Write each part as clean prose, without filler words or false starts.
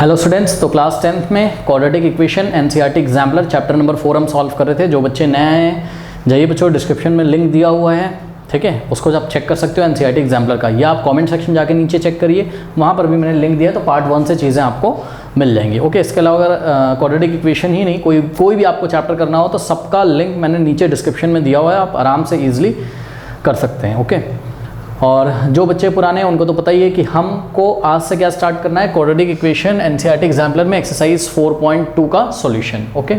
Hello students, तो class 10th में quadratic equation NCERT exemplar chapter number 4 हम solve कर रहे थे। जो बच्चे नए हैं जाइए बच्चों, डिस्क्रिप्शन में लिंक दिया हुआ है, ठीक है, उसको आप चेक कर सकते हो एनसीईआरटी एग्जाम्पलर का, या आप कमेंट सेक्शन जाके नीचे चेक करिए, वहाँ पर भी मैंने लिंक दिया, तो पार्ट 1 से चीज़ें आपको मिल जाएंगी। ओके, इसके अलावा अगर क्वाड्रेटिक इक्वेशन ही नहीं कोई भी आपको चैप्टर करना हो तो सबका लिंक मैंने नीचे डिस्क्रिप्शन में दिया हुआ है, आप आराम से ईजिली कर सकते हैं। ओके, और जो बच्चे पुराने हैं उनको तो पता ही है कि हमको आज से क्या स्टार्ट करना है, क्वाड्रेटिक इक्वेशन एनसीईआरटी एग्जाम्पलर में एक्सरसाइज 4.2 का सॉल्यूशन। ओके,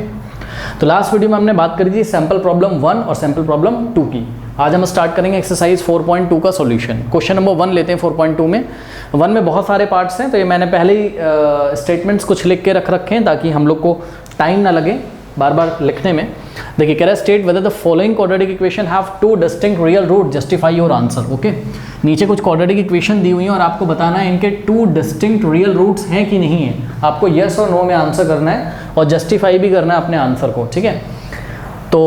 तो लास्ट वीडियो में हमने बात करी थी सैम्पल प्रॉब्लम 1 और सैम्पल प्रॉब्लम 2 की। आज हम स्टार्ट करेंगे एक्सरसाइज 4.2 का सॉल्यूशन। क्वेश्चन नंबर 1 लेते हैं 4.2 में। 1 में बहुत सारे पार्ट्स हैं, तो ये मैंने पहले ही स्टेटमेंट्स कुछ लिख के रखे हैं ताकि हम लोग को टाइम ना लगे बार बार लिखने में। देखिए, कह रहा है state whether the following quadratic equation have two distinct real root, justify your answer. Okay, नीचे कुछ क्वाड्रेटिक इक्वेशन दी हुई है और आपको बताना है इनके 2 डिस्टिंक्ट रियल रूट्स हैं कि नहीं है। आपको येस और नो में आंसर करना है और जस्टिफाई भी करना है अपने आंसर को, ठीक है। तो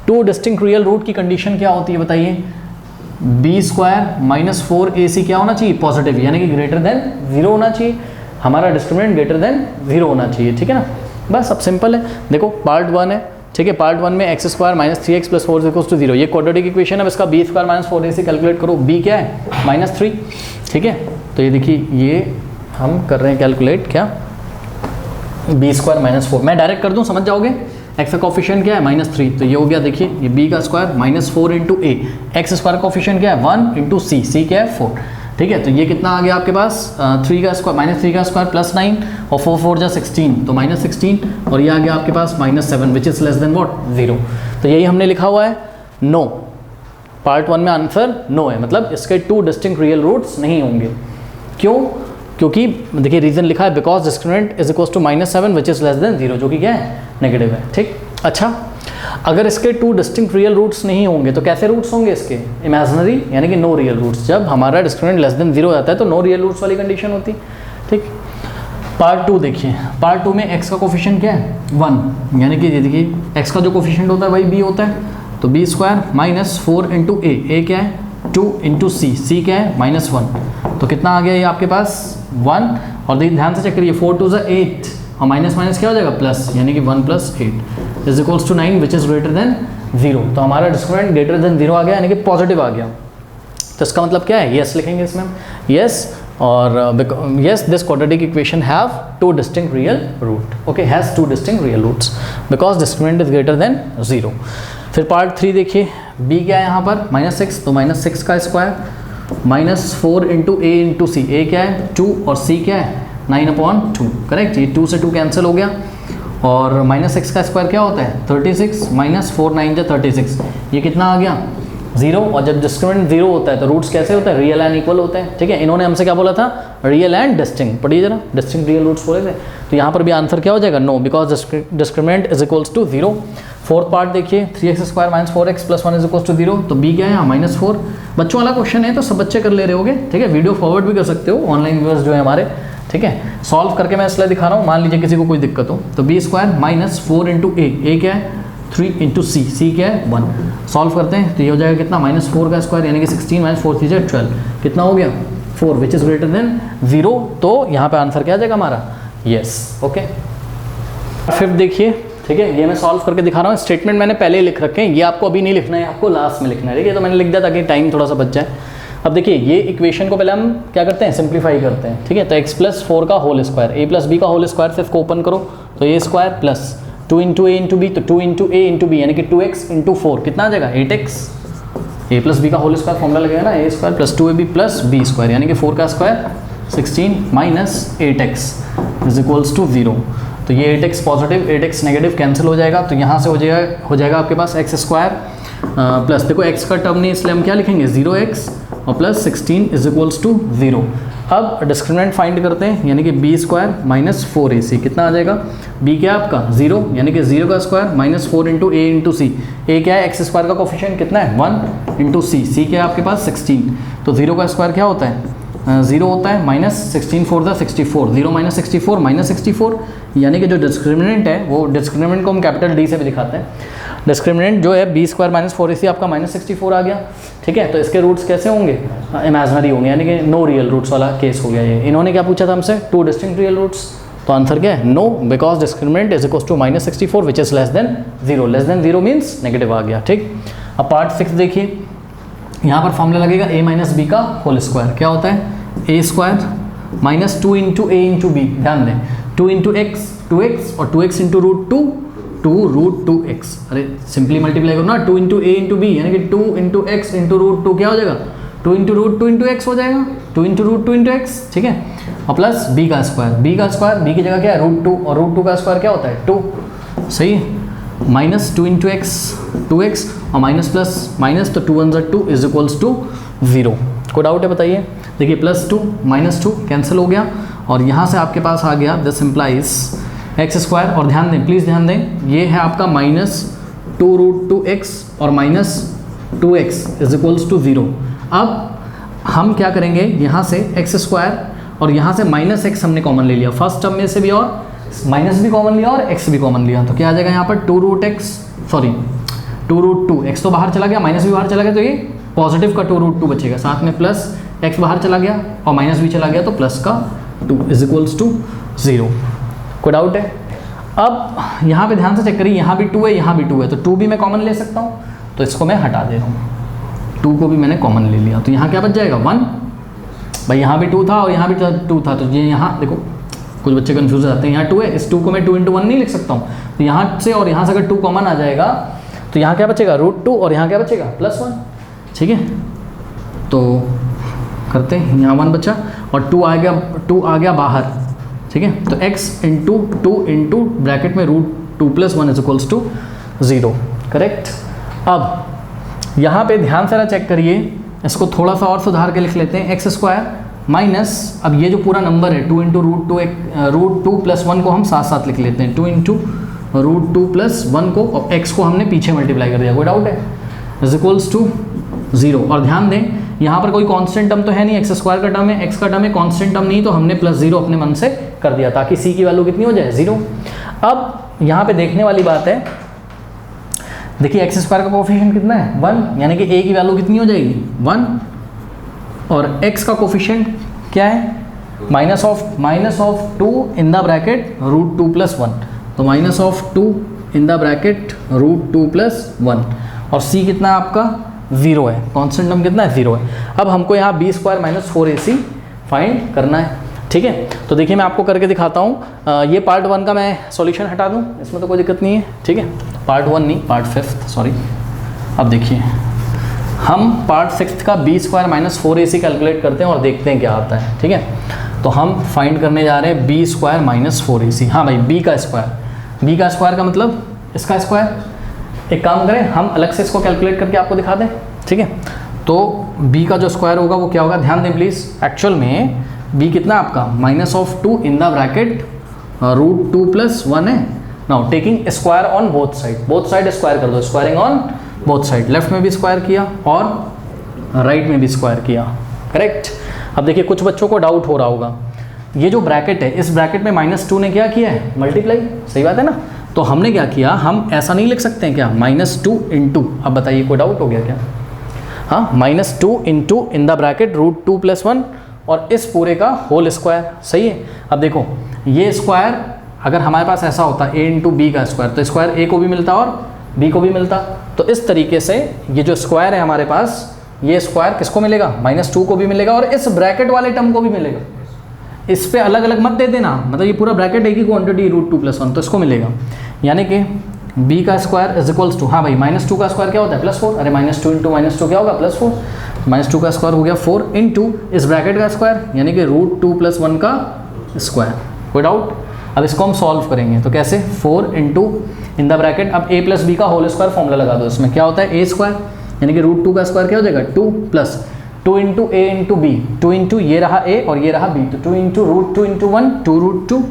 2 डिस्टिंक्ट रियल रूट की कंडीशन क्या होती है बताइए। b² - 4ac क्या होना चाहिए, पॉजिटिव, यानी कि ग्रेटर देन 0 होना चाहिए। हमारा डिस्क्रिमिनेंट ग्रेटर देन 0 होना चाहिए, ठीक है ना। बस अब सिंपल है। देखो पार्ट 1 है, ठीक है, पार्ट 1 में x² - 3x + 4 = 0, ये क्वाड्रेटिक इक्वेशन है। अब इसका b² - 4ac कैलकुलेट करो, b क्या है -3, ठीक है। तो ये देखिए, ये हम कर रहे हैं कैलकुलेट क्या, b² - 4, मैं डायरेक्ट कर दूं, समझ जाओगे। x का कोफिशिएंट क्या है -3, तो ये हो गया, देखिए ये b का स्क्वायर -4 × a, x² का कोफिशिएंट क्या है 1 × c क्या है 4, ठीक है। तो ये कितना आ गया आपके पास, 3 का स्क्वायर -3 का स्क्वायर +9 और 4 4 जा 16, तो -16, और ये आ गया आपके पास -7 which is less than what 0। तो यही हमने लिखा हुआ है नो। पार्ट 1 में आंसर नो है, मतलब इसके 2 डिस्टिंक्ट रियल रूट्स नहीं होंगे। क्यों? क्योंकि देखिए रीज़न लिखा है because discriminant is equals to -7 which is less than 0, जो कि क्या है नेगेटिव है, ठीक। अच्छा, अगर इसके 2 डिस्टिंक्ट रियल रूट्स नहीं होंगे तो कैसे रूट्स होंगे इसके, इमेजिनरी, यानी कि नो रियल रूट्स। जब हमारा डिस्क्रिमिनेंट लेस देन 0 हो जाता है तो नो रियल रूट्स वाली कंडीशन होती, ठीक। पार्ट 2 देखिए, पार्ट 2 में x का कोफिशिएंट क्या है 1, यानी कि ये देखिए x का जो कोफिशिएंट होता है वही b होता है, तो b² - 4 × a क्या है 2 × c क्या है -1, तो कितना आ गया ये आपके पास 1, और ध्यान से चेक करिए 4 2 = 8 और माइनस क्या हो जाएगा प्लस, यानी कि 1 + 8 is equals to 9 which is greater than 0। तो हमारा डिस्क्रिमिनेंट ग्रेटर देन 0 आ गया, यानी कि पॉजिटिव आ गया। तो इसका मतलब क्या है, यस लिखेंगे इसमें, यस, और yes this quadratic equation have 2 distinct real root. Okay, has 2 distinct real roots because discriminant is greater than 0। फिर पार्ट 3 देखिए, b क्या है यहाँ पर -6, तो -6 का स्क्वायर -4 × a × c, a क्या है 2 और c क्या है 9/2, करेक्ट। ये 2 से 2 कैंसिल हो गया, और -6 का स्क्वायर क्या होता है 36 -4 9 जा 36, ये कितना आ गया 0। और जब डिस्क्रिमिनेंट 0 होता है तो रूट्स कैसे होता है, रियल एंड इक्वल होते हैं, ठीक है। इन्होंने हमसे क्या बोला था, रियल एंड डिस्टिंक्ट, पढ़िए जरा, डिस्टिंक्ट रियल रूट्स बोले थे। तो यहाँ पर भी आंसर क्या हो जाएगा no, because discriminant is equals to 0। Fourth part देखिए, 3x² - 4x + 1 = 0, तो b क्या है यहाँ -4। बच्चों वाला क्वेश्चन है तो सब बच्चे कर ले रहे होगे, ठीक है। वीडियो फॉरवर्ड भी कर सकते हो, ऑनलाइन व्यूअर्स जो है हमारे, ठीक है। सॉल्व करके मैं इसलिए दिखा रहा हूँ, मान लीजिए किसी को कोई दिक्कत हो, तो b² - 4 × a क्या है 3 × c क्या है 1। सॉल्व करते हैं तो ये हो जाएगा कितना -4 का स्क्वायर, यानी कि 16 - 4 3 = 12, कितना हो गया 4 विच इज़ ग्रेटर देन 0। तो यहाँ पे आंसर क्या आ जाएगा हमारा यस। ओके, फिफ्थ देखिए, ठीक है, ये मैं सॉल्व करके दिखा रहा हूँ। स्टेटमेंट मैंने पहले ही लिख रखे हैं, ये आपको अभी नहीं लिखना है, आपको लास्ट में लिखना है, ठीक है। तो मैंने लिख दिया ताकि टाइम थोड़ा सा बच जाए। अब देखिए, ये इक्वेशन को पहले हम क्या करते हैं, सिंप्लीफाई करते हैं, ठीक है। तो x + 4 का होल स्क्वायर, a + b का होल स्क्वायर से इसको ओपन करो, तो a² प्लस 2 × a × b, तो 2 × a × b, यानी कि 2x × 4 कितना आ जाएगा 8x। a + b का होल स्क्वायर फॉर्मूला लगेगा ना, a² + 2ab + b², यानी कि 4 का square 16 - 8x is equals to 0। तो ये 8x positive 8x negative cancel हो जाएगा, तो यहाँ से हो जाएगा आपके पास x² प्लस, देखो x का टर्म नहीं इसलिए हम क्या लिखेंगे 0x और प्लस 16 इज इक्वल्स टू 0। अब डिस्क्रिमिनेंट फाइंड करते हैं, यानी कि b² - 4ac कितना आ जाएगा, b क्या है आपका 0, यानी कि 0 का स्क्वायर -4 × a × c, a क्या है x² का कोफिशिएंट कितना है 1 × c क्या है आपके पास 16, तो 0 का स्क्वायर क्या होता है 0 होता है, -16 4 द 64, 0 - 64 यानी कि जो डिस्क्रिमिनेंट है वो डिस्क्रिमिनेंट को हम कैपिटल डी से भी दिखाते हैं। डिस्क्रिमिनेंट जो है b² - 4ac आपका -64 आ गया, ठीक है। तो इसके रूट्स कैसे होंगे, इमेजनरी होंगे, यानी कि नो रियल रूट्स वाला केस हो गया ये। इन्होंने क्या पूछा था हमसे, 2 डिस्टिंक्ट रियल रूट्स, तो आंसर क्या है, no, because discriminant is equal to -64 which is less than 0, less than 0 means negative आ गया, ठीक। अब पार्ट 6 देखिए, यहाँ पर फॉर्मूला लगेगा a - b का होल स्क्वायर, क्या होता है a² - 2 × a × b, ध्यान दें 2 × x 2x और 2x × √2 2√2x, अरे सिंपली मल्टीप्लाई करो ना, 2 × a × b यानी कि 2 × x × √2 क्या हो जाएगा, 2 × √2 × x हो जाएगा, 2 × √2 × x, ठीक है। और प्लस b का स्क्वायर, b की जगह क्या है √2 और √2 का स्क्वायर क्या होता है 2, सही है। -2 × x 2x और माइनस प्लस माइनस, तो 2 1 = 2 इज इक्वल्स टू 0। कोई डाउट है बताइए। देखिए +2 -2 कैंसिल हो गया और यहाँ से आपके पास आ गया दिस इम्प्लाइज x², और ध्यान दें, प्लीज़ ध्यान दें, ये है आपका -2√2x और -2x इज इक्वल्स टू 0। अब हम क्या करेंगे, यहाँ से x² और यहाँ से -x हमने कॉमन ले लिया, फर्स्ट टर्म में से भी, और माइनस भी कॉमन लिया और x भी कॉमन लिया, तो क्या आ जाएगा यहाँ पर 2√2, x तो बाहर चला गया, माइनस भी बाहर चला गया, तो ये पॉजिटिव का 2√2 बचेगा, साथ में प्लस x बाहर चला गया और माइनस भी चला गया, तो प्लस का 2 इज इक्वल्स टू 0। कोई डाउट है। अब यहाँ पे ध्यान से चेक करिए, यहाँ भी 2 है, यहाँ भी 2 है, तो 2 भी मैं कॉमन ले सकता हूँ, तो इसको मैं हटा दे रहा हूँ, 2 को भी मैंने कॉमन ले लिया, तो यहाँ क्या बच जाएगा 1, भाई यहाँ भी 2 था और यहाँ भी 2 था, तो ये यहाँ देखो कुछ बच्चे कंफ्यूज हो जाते हैं, यहाँ 2 है, इस 2 को मैं 2 × 1 नहीं लिख सकता हूँ, तो यहाँ से और यहाँ से अगर 2 कॉमन आ जाएगा तो यहाँ क्या बचेगा √2 और यहाँ क्या बचेगा +1, ठीक है। तो करते हैं, यहाँ 1 बचा और 2 आ गया बाहर, ठीक है। तो x × 2 × ब्रैकेट में √2 + 1 इज इक्वल्स टू 0, करेक्ट। अब यहाँ पे ध्यान से चेक करिए, इसको थोड़ा सा और सुधार के लिख लेते हैं, x² माइनस, अब ये जो पूरा नंबर है 2 × √2 + 1 को हम साथ साथ लिख लेते हैं, 2 × √2 + 1 को, और x को हमने पीछे मल्टीप्लाई कर दिया, कोई डाउट है, इज इक्वल्स टू 0। और ध्यान दें यहाँ पर कोई कांस्टेंट टर्म तो है नहीं, x² का टर्म है, x का टर्म है, कांस्टेंट टर्म नहीं, तो हमने +0 अपने मन से कर दिया ताकि c की वैल्यू कितनी हो जाए 0। अब यहाँ पे देखने वाली बात है, देखिए x² का कोफिशिएंट कितना है 1, यानी कि a की वैल्यू कितनी हो जाएगी 1, और x का कोफिशिएंट क्या है -2 इन द ब्रैकेट √2 + 1, तो -2 इन द ब्रैकेट √2 + 1, और c कितना है आपका 0 है, कांस्टेंट टर्म कितना है 0 है। अब हमको यहाँ b² - 4ac फाइंड करना है, ठीक है। तो देखिए मैं आपको करके दिखाता हूँ, ये पार्ट 1 का मैं सॉल्यूशन हटा दूँ, इसमें तो कोई दिक्कत नहीं है, ठीक है। पार्ट 1 नहीं, पार्ट 5, सॉरी। अब देखिए हम पार्ट 6 का b² - 4ac कैलकुलेट करते हैं और देखते हैं क्या आता है, ठीक है। तो हम फाइंड करने जा रहे हैं b² - 4ac, हाँ भाई b का स्क्वायर का मतलब इसका स्क्वायर। एक काम करें, हम अलग से इसको कैलकुलेट करके आपको दिखा दें, ठीक है। तो b का जो स्क्वायर होगा वो क्या होगा, ध्यान दें प्लीज़, एक्चुअल में b कितना आपका -2 इन द ब्रैकेट √2 + 1 है। Now taking square on both side square कर दो, squaring on both side, left में भी स्क्वायर किया और राइट में भी स्क्वायर किया, करेक्ट। अब देखिए कुछ बच्चों को डाउट हो रहा होगा, ये जो ब्रैकेट है, इस ब्रैकेट में -2 ने क्या किया है मल्टीप्लाई, सही बात है ना। तो हमने क्या किया, हम ऐसा नहीं लिख सकते हैं क्या -2 × अब बताइए कोई डाउट हो गया क्या, हाँ -2 × इन द ब्रैकेट √2 + 1 और इस पूरे का होल स्क्वायर, सही है। अब देखो ये स्क्वायर अगर हमारे पास ऐसा होता a × b का स्क्वायर, तो स्क्वायर a को भी मिलता और b को भी मिलता, तो इस तरीके से ये जो स्क्वायर है हमारे पास, ये स्क्वायर किसको मिलेगा -2 को भी मिलेगा और इस ब्रैकेट वाले टर्म को भी मिलेगा। इस पे अलग अलग मत दे देना, मतलब ये पूरा ब्रैकेट एक ही क्वांटिटी √2 + 1, तो इसको मिलेगा, यानी कि b का स्क्वायर इज इक्वल्स टू, हाँ भाई -2 का स्क्वायर क्या होता है +4, अरे -2 × -2 क्या होगा +4, -2 का स्क्वायर हो गया 4 × इस ब्रैकेट का स्क्वायर यानी कि √2 + 1 का स्क्वायर। कोई डाउट। अब इसको हम सॉल्व करेंगे तो कैसे, 4 × इन द ब्रैकेट, अब a + b का होल स्क्वायर फॉर्मूला लगा दो, इसमें क्या होता है a² यानी कि √2 का स्क्वायर क्या हो जाएगा 2 + 2 × a × b, 2 × ये रहा a और ये रहा b, तो 2 × √2 × 1 2√2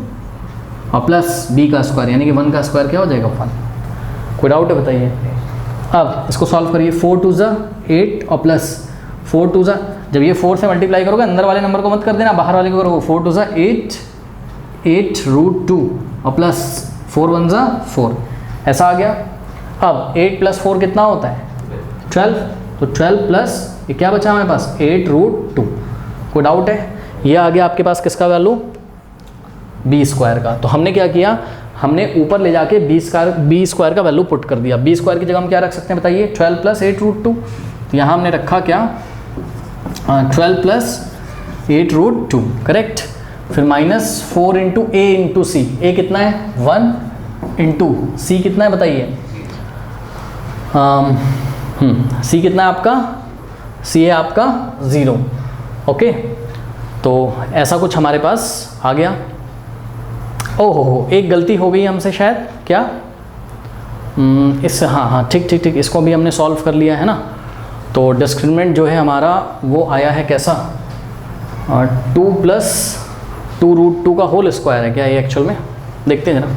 और प्लस b का स्क्वायर यानी कि 1 का स्क्वायर क्या हो जाएगा 1। कोई डाउट है बताइए। अब इसको सॉल्व करिए, 4 × 2 = 8 और प्लस 4 × 2 = जब ये 4 से मल्टीप्लाई करोगे अंदर वाले नंबर को मत कर देना, बाहर वाले को करोगे। 4 टू ज़ा 8, 8√2 और प्लस 4 1 ज़ा 4, ऐसा आ गया। अब 8 + 4 कितना होता है 12, तो 12 प्लस ये क्या बचा हमारे पास 8√2। कोई डाउट है? ये आ गया आपके पास किसका वैल्यू, बी स्क्वायर का। तो हमने क्या किया, हमने ऊपर ले जाके बी स्क्वायर का वैल्यू पुट कर दिया। बी स्क्वायर की जगह हम क्या रख सकते हैं बताइए, 12 + 8√2। तो यहाँ हमने रखा क्या 12 + 8√2, करेक्ट। फिर -4 × a × c, a कितना है 1 × c कितना है बताइए, c कितना है आपका, c है आपका 0। ओके, तो ऐसा कुछ हमारे पास आ गया। ओहो, एक गलती हो गई हमसे शायद, क्या इस हाँ ठीक, इसको भी हमने सॉल्व कर लिया है ना। तो डिस्क्रिमिनेंट जो है हमारा वो आया है कैसा, 2 + 2√2 का होल स्क्वायर है क्या ये एक्चुअल में, देखते हैं जरा।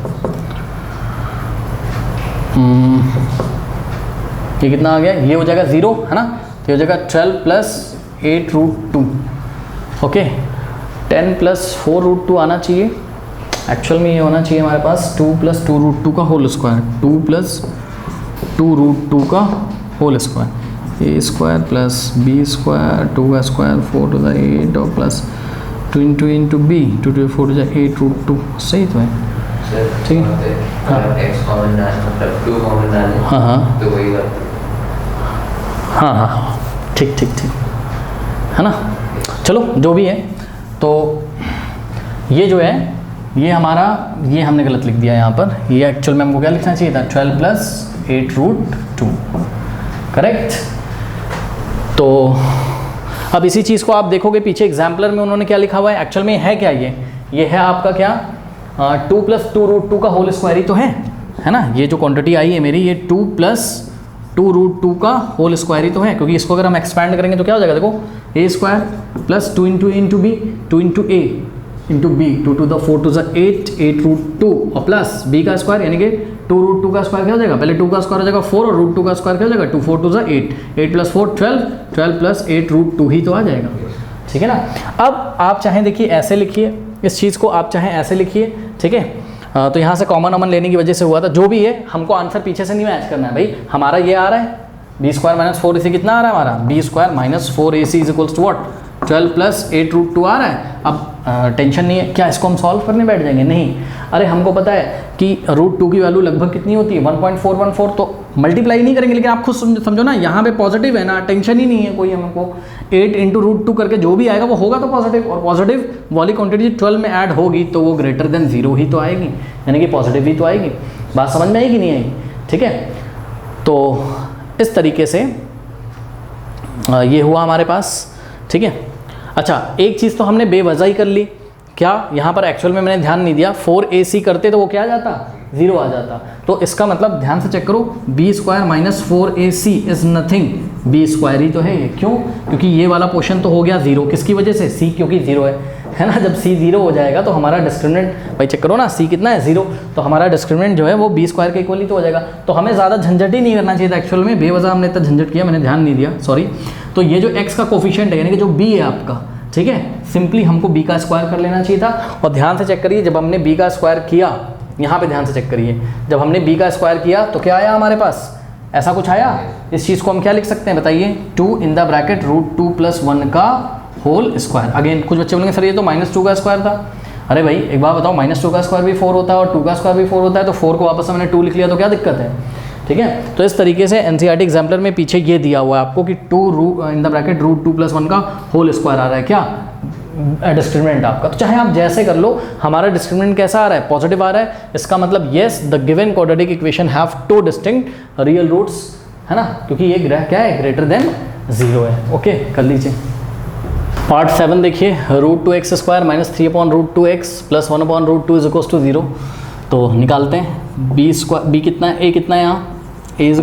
ये कितना आ गया, ये हो जाएगा 0 है ना, तो ये हो जाएगा 12 + 8√2। ओके, 10 + 4√2 आना चाहिए। एक्चुअल में ये होना चाहिए हमारे पास 2 + 2√2 का होल स्क्वायर, 2 + 2√2 का whole square, a square plus b square 2 का स्क्वायर 4 टू द 8 और plus 2 × b 2 to 4 to the 8√2। सही तो है, ठीक है। हाँ, ठीक है ना। चलो जो भी है, तो ये जो है ये हमारा, ये हमने गलत लिख दिया यहाँ पर। ये एक्चुअल में हमको क्या लिखना चाहिए था 12 + 8√2, करेक्ट। तो अब इसी चीज़ को आप देखोगे पीछे एग्जाम्पलर में उन्होंने क्या लिखा हुआ है, एक्चुअल में है क्या, ये है आपका क्या 2 + 2√2 का होल स्क्वायर ही तो है ना। ये जो क्वांटिटी आई है मेरी, ये 2 + 2√2 का होल स्क्वायर ही तो है, क्योंकि इसको अगर हम एक्सपैंड करेंगे तो क्या हो जाएगा, देखो a square plus 2 × b 2 × a × b 2 to the 4 to the 8 8√2 और प्लस b का स्क्वायर यानी कि 2√2 का स्क्वायर क्या हो जाएगा, पहले 2 का स्क्वायर हो जाएगा 4 और √2 का स्क्वायर क्या हो जाएगा 2 4 to the 8 8 + 4 12 12 + 8√2 ही तो आ जाएगा, ठीक है ना। अब आप चाहें देखिए ऐसे लिखिए इस चीज़ को, आप चाहें ऐसे लिखिए, ठीक है। तो यहाँ से कॉमन लेने की वजह से हुआ था, जो भी है हमको आंसर पीछे से नहीं मैच करना है भाई। हमारा ये आ रहा है b² - 4ac कितना आ रहा है हमारा, b² - 4ac = व्हाट 12 + 8√2 आ रहा है। अब टेंशन नहीं है, क्या इसको हम सॉल्व करने बैठ जाएंगे, नहीं। अरे हमको पता है कि √2 की वैल्यू लगभग कितनी होती है 1.414, तो मल्टीप्लाई नहीं करेंगे, लेकिन आप खुद समझो ना, यहाँ पे पॉजिटिव है ना, टेंशन ही नहीं है कोई हमको। 8 × √2 करके जो भी आएगा वो होगा तो पॉजिटिव, और पॉजिटिव वाली क्वांटिटी 12 में ऐड होगी तो वो ग्रेटर देन 0 ही तो आएगी, यानी कि पॉजिटिव ही तो आएगी। बात समझ में आएगी नहीं आएगी, ठीक है। तो इस तरीके से ये हुआ हमारे पास, ठीक है। अच्छा, एक चीज़ तो हमने बेवजह ही कर ली, क्या यहाँ पर एक्चुअल में मैंने ध्यान नहीं दिया, 4ac करते तो वो क्या आ जाता 0 आ जाता। तो इसका मतलब ध्यान से चेक करो, b² - 4ac is nothing, b² ही तो है ये। क्यों? क्योंकि ये वाला पोर्शन तो हो गया 0, किसकी वजह से, c क्योंकि 0 है ना। जब c 0 हो जाएगा तो हमारा डिस्क्रिमिनेंट, भाई चेक करो ना, c कितना है 0, तो हमारा डिस्क्रिमिनेंट जो है वो b² के इक्वल ही तो हो जाएगा। तो हमें ज़्यादा झंझट ही नहीं करना चाहिए था एक्चुअल में, बेवजह हमने इतना झंझट किया, मैंने ध्यान नहीं दिया, सॉरी। तो ये जो x का कोफिशिएंट है यानी कि जो b है आपका, ठीक है, सिंपली हमको b का स्क्वायर कर लेना चाहिए था। और ध्यान से चेक करिए, जब हमने b का स्क्वायर किया, यहाँ पे ध्यान से चेक करिए, जब हमने b का स्क्वायर किया तो क्या आया हमारे पास, ऐसा कुछ आया। इस चीज़ को हम क्या लिख सकते हैं बताइए, 2 इन द ब्रैकेट √2 + 1 का होल स्क्वायर। अगेन कुछ बच्चे बोलेंगे सर ये तो -2 का स्क्वायर था। अरे भाई एक बात बताओ, -2 का स्क्वायर भी 4 होता है और 2 का स्क्वायर भी 4 होता है, तो 4 को वापस मैंने 2 लिख लिया तो क्या दिक्कत है, ठीक है। तो इस तरीके से एनसीईआरटी एग्जाम्पलर में पीछे ये दिया हुआ है आपको कि 2 इन द ब्रैकेट √2 + 1 का होल स्क्वायर आ रहा है, क्या डिस्क्रिमिनेंट आपका। तो चाहे आप जैसे कर लो, हमारा डिस्क्रिमिनेंट कैसा आ रहा है, पॉजिटिव आ रहा है। इसका मतलब yes the given quadratic equation have 2 distinct real roots, है ना, क्योंकि ये क्या है, ग्रेटर देन 0 है। ओके, कर लीजिए। पार्ट 7 देखिए, √2x² - 3/√2x + 1/√2 = 0। तो निकालते हैं, b कितना है, a कितना है यहाँ, a =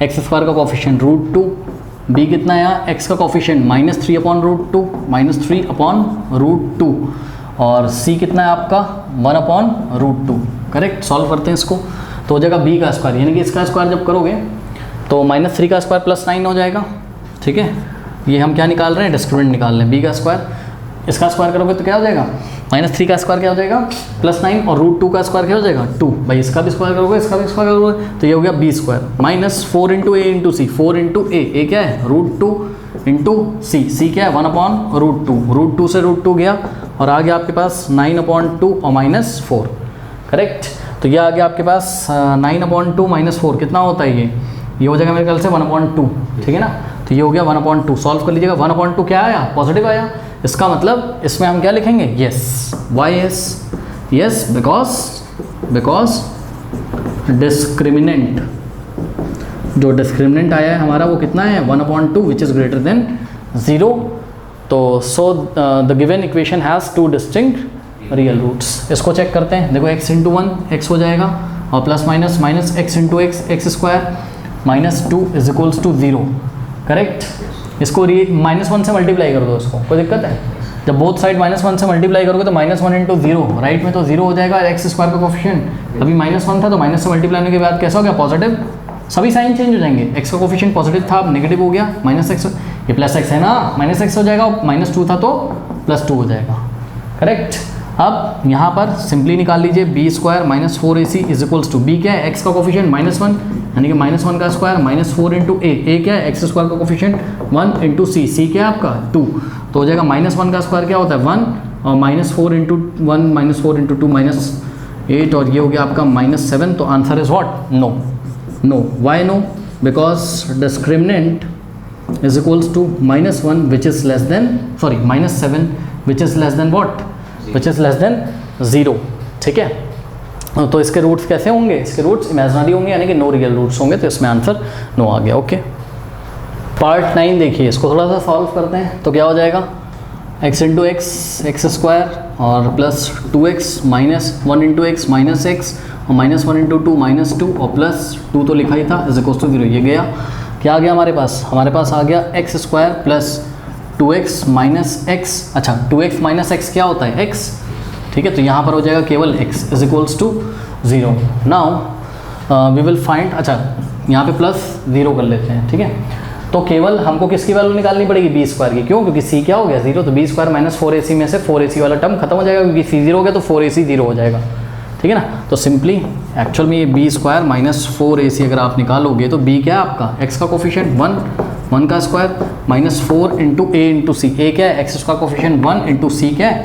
x² का कोफिशिएंट √2, b कितना है यहाँ, x का कोफिशिएंट -3/√2 -3/√2, और c कितना है आपका 1/√2, करेक्ट। सॉल्व करते हैं इसको, तो हो जाएगा b का स्क्वायर, यानी कि इसका स्क्वायर जब करोगे तो -3 का स्क्वायर +9 हो जाएगा, ठीक है। ये हम क्या निकाल रहे हैं, डिस्क्रिमिनेंट निकाल रहे हैं। बी का स्क्वायर, इसका स्क्वायर करोगे तो क्या हो जाएगा, -3 का स्क्वायर क्या हो जाएगा, +9, और √2 का स्क्वायर क्या हो जाएगा 2। भाई इसका भी स्क्वायर करोगे, इसका भी स्क्वायर करोगे तो ये हो गया B square -4 × a × c, 4 × a क्या है √2 × c क्या है 1/√2, √2 से √2 गया और आ गया आपके पास 9/2 और -4, करेक्ट। तो ये आ गया आपके पास 9/2 -4 कितना होता है ये हो जाएगा मेरे ख्याल से 1/2, ठीक है ना। तो ये हो गया 1/2, सॉल्व कर लीजिएगा। 1/2 क्या आया, पॉजिटिव आया। इसका मतलब इसमें हम क्या लिखेंगे, yes, why yes, yes because discriminant, जो डिस्क्रिमिनेंट आया है हमारा वो कितना है 1/2 विच इज़ ग्रेटर देन 0। तो so the given equation has 2 distinct real roots. इसको चेक करते हैं, देखो x × 1 x हो जाएगा और plus minus x × x square -2 = 0, correct. इसको -1 से मल्टीप्लाई कर दो, इसको कोई दिक्कत है। जब बोथ साइड -1 से मल्टीप्लाई करोगे तो -1 × 0, राइट में तो 0 हो जाएगा। एक्स स्क्वायर का कोफिशिएंट अभी -1 था तो माइनस से मल्टीप्लाई होने के बाद कैसा हो गया, पॉजिटिव। सभी साइन चेंज हो जाएंगे, एक्स का कोफिशिएंट पॉजिटिव था अब नेगेटिव हो गया, -x, ये +x है ना, -x हो जाएगा, -2 था तो +2 हो जाएगा, करेक्ट। अब यहाँ पर सिंपली निकाल लीजिए b² -4ac = b क्या है, x का कोफिशिएंट -1 यानी कि -1 का स्क्वायर -4 × a क्या है, x स्क्वायर का कोफिशिएंट 1 × c क्या है आपका 2, तो हो जाएगा -1 का स्क्वायर क्या होता है 1 और -4 × 1 -4 × 2 -8 और ये हो गया आपका -7। तो answer is what, no. Why no, because discriminant is equals to -1 which is less than -7 which is less than what, which is less than 0, ठीक है। तो इसके रूट्स कैसे होंगे, इसके रूट्स इमेजिनरी होंगे यानी कि नो रियल रूट्स होंगे, तो इसमें आंसर नो आ गया, ओके। पार्ट 9 देखिए, इसको थोड़ा सा सॉल्व करते हैं। तो क्या हो जाएगा, x × x स्क्वायर और +2x -1 × x -x और -1 × 2 -2 और +2 तो लिखा ही था = 0, ये गया। क्या आ गया हमारे पास आ गया x² +2x - x, अच्छा 2x - x क्या होता है x, ठीक है। तो यहाँ पर हो जाएगा केवल x = 0। Now we will find, अच्छा यहाँ पे +0 कर लेते हैं, ठीक है। तो केवल हमको किसकी वैल्यू निकालनी पड़ेगी, b² की, क्यों, क्योंकि c क्या हो गया 0, तो b² -4ac में से 4ac वाला टर्म खत्म हो जाएगा, क्योंकि c 0 हो गया तो 4ac 0 हो जाएगा, ठीक है ना। तो सिंपली एक्चुअल में ये b² -4ac अगर आप निकालोगे तो b क्या है आपका, x का कोफिशिएंट 1 का स्क्वायर -4 × a × c, a क्या है, x का कोफिशिएंट 1 × c क्या है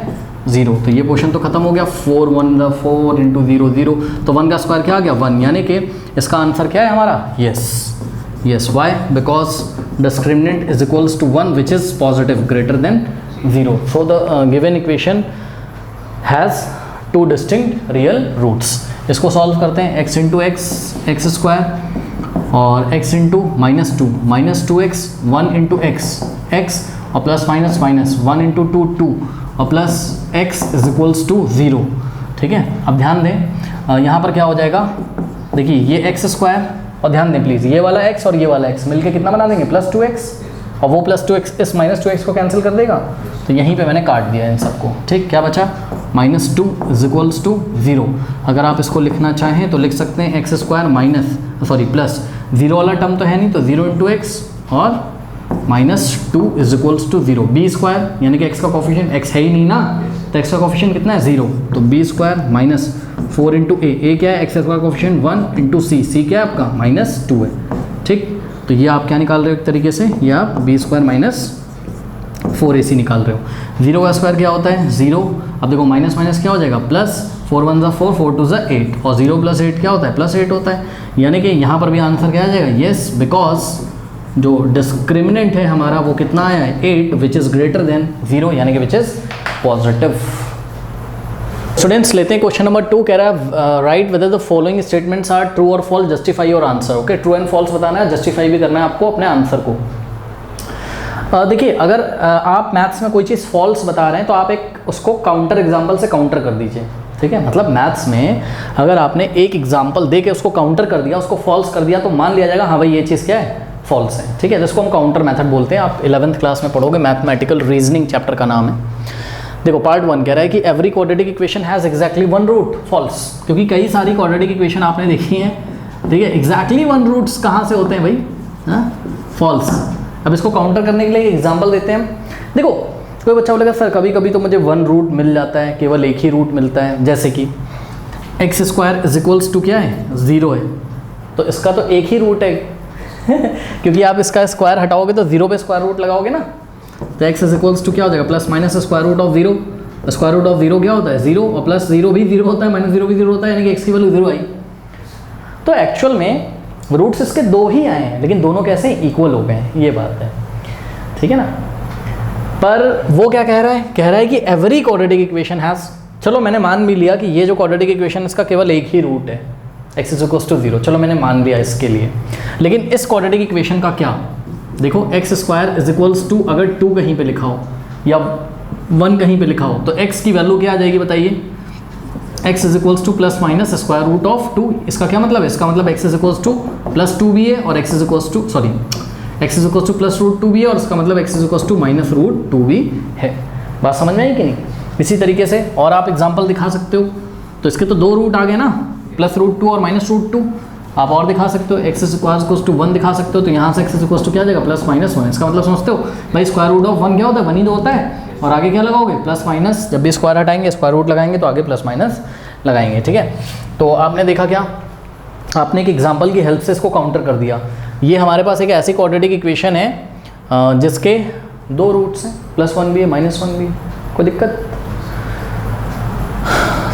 0, तो ये पोर्शन तो खत्म हो गया। 4 × 1 = 4 × 0 0, तो 1 का स्क्वायर क्या आ गया 1, यानी कि इसका आंसर क्या है हमारा, yes. Why, because discriminant is equals to 1 which is positive greater than 0। So the given equation has 2 distinct real roots. इसको सॉल्व करते हैं, x × x स्क्वायर और x × -2x 1 × x और प्लस माइनस 1 × 2 और प्लस x = 0, ठीक है। अब ध्यान दें यहाँ पर क्या हो जाएगा, देखिए ये x² और ध्यान दें प्लीज़, ये वाला x और ये वाला x मिलके कितना बना देंगे +2x, और वो +2x इस -2x को कैंसिल कर देगा, तो यहीं पे मैंने काट दिया इन सबको, ठीक। क्या बचा, -2 = 0। अगर आप इसको लिखना चाहें तो लिख सकते हैं x² प्लस 0 वाला टर्म तो है नहीं, तो 0 × x और -2 = 0। b² यानी कि x का कोफिशिएंट, x है ही नहीं ना, तो x का कोफिशिएंट कितना है 0, तो b² -4 × a क्या है, x का कोफिशिएंट 1 × c क्या है आपका -2 है, ठीक। तो ये आप क्या निकाल रहे हो एक तरीके से, ये आप b² -4ac निकाल रहे हो। 0 का स्क्वायर क्या होता है 0, अब देखो माइनस माइनस क्या हो जाएगा प्लस, 4 × 1 = 4, 4 × 2 = 8 और 0 + 8 क्या होता है +8 होता है, यानी कि यहाँ पर भी आंसर क्या आ जाएगा, येस, बिकॉज जो डिस्क्रिमिनेंट है हमारा वो कितना आया है 8 विच इज़ ग्रेटर देन 0, यानी कि विच इज़ पॉजिटिव। स्टूडेंट्स लेते हैं क्वेश्चन नंबर 2, कह रहा है write whether the following statements are true और false, justify your answer. Okay, true and false बताना है, जस्टिफाई भी करना है आपको अपने आंसर को। देखिए अगर आप मैथ्स में कोई चीज़ फॉल्स बता रहे हैं तो आप एक उसको काउंटर एग्जाम्पल से काउंटर कर दीजिए, ठीक है। मतलब मैथ्स में अगर आपने एक एग्जाम्पल दे के उसको काउंटर कर दिया, उसको फॉल्स कर दिया, तो मान लिया जाएगा हाँ भाई ये चीज़ क्या है, फॉल्स है, ठीक है। जिसको हम काउंटर मेथड बोलते हैं, आप 11th क्लास में पढ़ोगे, मैथमेटिकल रीजनिंग चैप्टर का नाम है। देखो पार्ट 1 कह रहा है कि every quadratic equation has exactly 1 root, false, क्योंकि कई सारी क्वाड्रेटिक इक्वेशन आपने देखी हैं, ठीक है। एग्जैक्टली 1 रूट्स कहाँ से होते हैं भाई, हाँ, फॉल्स। अब इसको काउंटर करने के लिए एग्जाम्पल देते हैं हम। देखो कोई बच्चा बोलेगा सर कभी कभी तो मुझे 1 रूट मिल जाता है, केवल एक ही रूट मिलता है, जैसे कि X square is equals to क्या है 0 है, तो इसका तो एक ही रूट है क्योंकि आप इसका स्क्वायर हटाओगे तो 0 पे स्क्वायर रूट लगाओगे ना, तो एक्स इज इक्वल्स टू क्या हो जाएगा plus minus square root of 0। Square root of 0 क्या होता है 0, और प्लस 0 भी 0 होता है, माइनस 0 भी 0 होता है, यानी कि एक्स की वैल्यू 0 आई। तो एक्चुअल में रूट्स इसके 2 ही आए हैं, लेकिन दोनों कैसे इक्वल हो गए हैं, ये बात है, ठीक है ना। पर वो क्या कह रहा है, कह रहा है कि एवरी क्वाड्रेटिक इक्वेशन हैज़, चलो मैंने मान भी लिया कि ये जो क्वाड्रेटिक इक्वेशन इसका केवल एक ही रूट है, एक्स इज इक्वल्स टू 0, चलो मैंने मान लिया इसके लिए। लेकिन इस क्वाड्रेटिक इक्वेशन का क्या, देखो X square is equals to, अगर 2 कहीं पे लिखा हो या 1 कहीं पे लिखा हो तो x की वैल्यू क्या आ जाएगी बताइए, x is equals to plus minus square root of 2। इसका क्या मतलब है, इसका मतलब x is equals to plus 2 भी है और x is equals to x is equals to plus root 2 भी है और इसका मतलब x is equals to minus root 2 भी है। बात समझ में आई कि नहीं। इसी तरीके से और आप एग्जाम्पल दिखा सकते हो, तो इसके तो 2 रूट आ गए ना, प्लस रूट 2 और माइनस रूट 2। आप और दिखा सकते हो, x इज इक्वल्स टू 1 दिखा सकते हो, तो यहाँ से x इज इक्वल्स टू क्या आ जाएगा प्लस माइनस 1। इसका मतलब समझते हो भाई, स्क्वायर रूट ऑफ 1 क्या होता है, 1 ही तो होता है, और आगे क्या लगाओगे प्लस माइनस, जब भी स्क्वायर हटाएंगे स्क्वायर रूट लगाएंगे तो आगे प्लस माइनस लगाएंगे, ठीक है। तो आपने देखा क्या, आपने एक एग्जांपल की हेल्प से इसको काउंटर कर दिया। ये हमारे पास एक ऐसी क्वाड्रेटिक इक्वेशन है जिसके 2 रूट्स हैं, +1 भी है -1 भी है, कोई दिक्कत।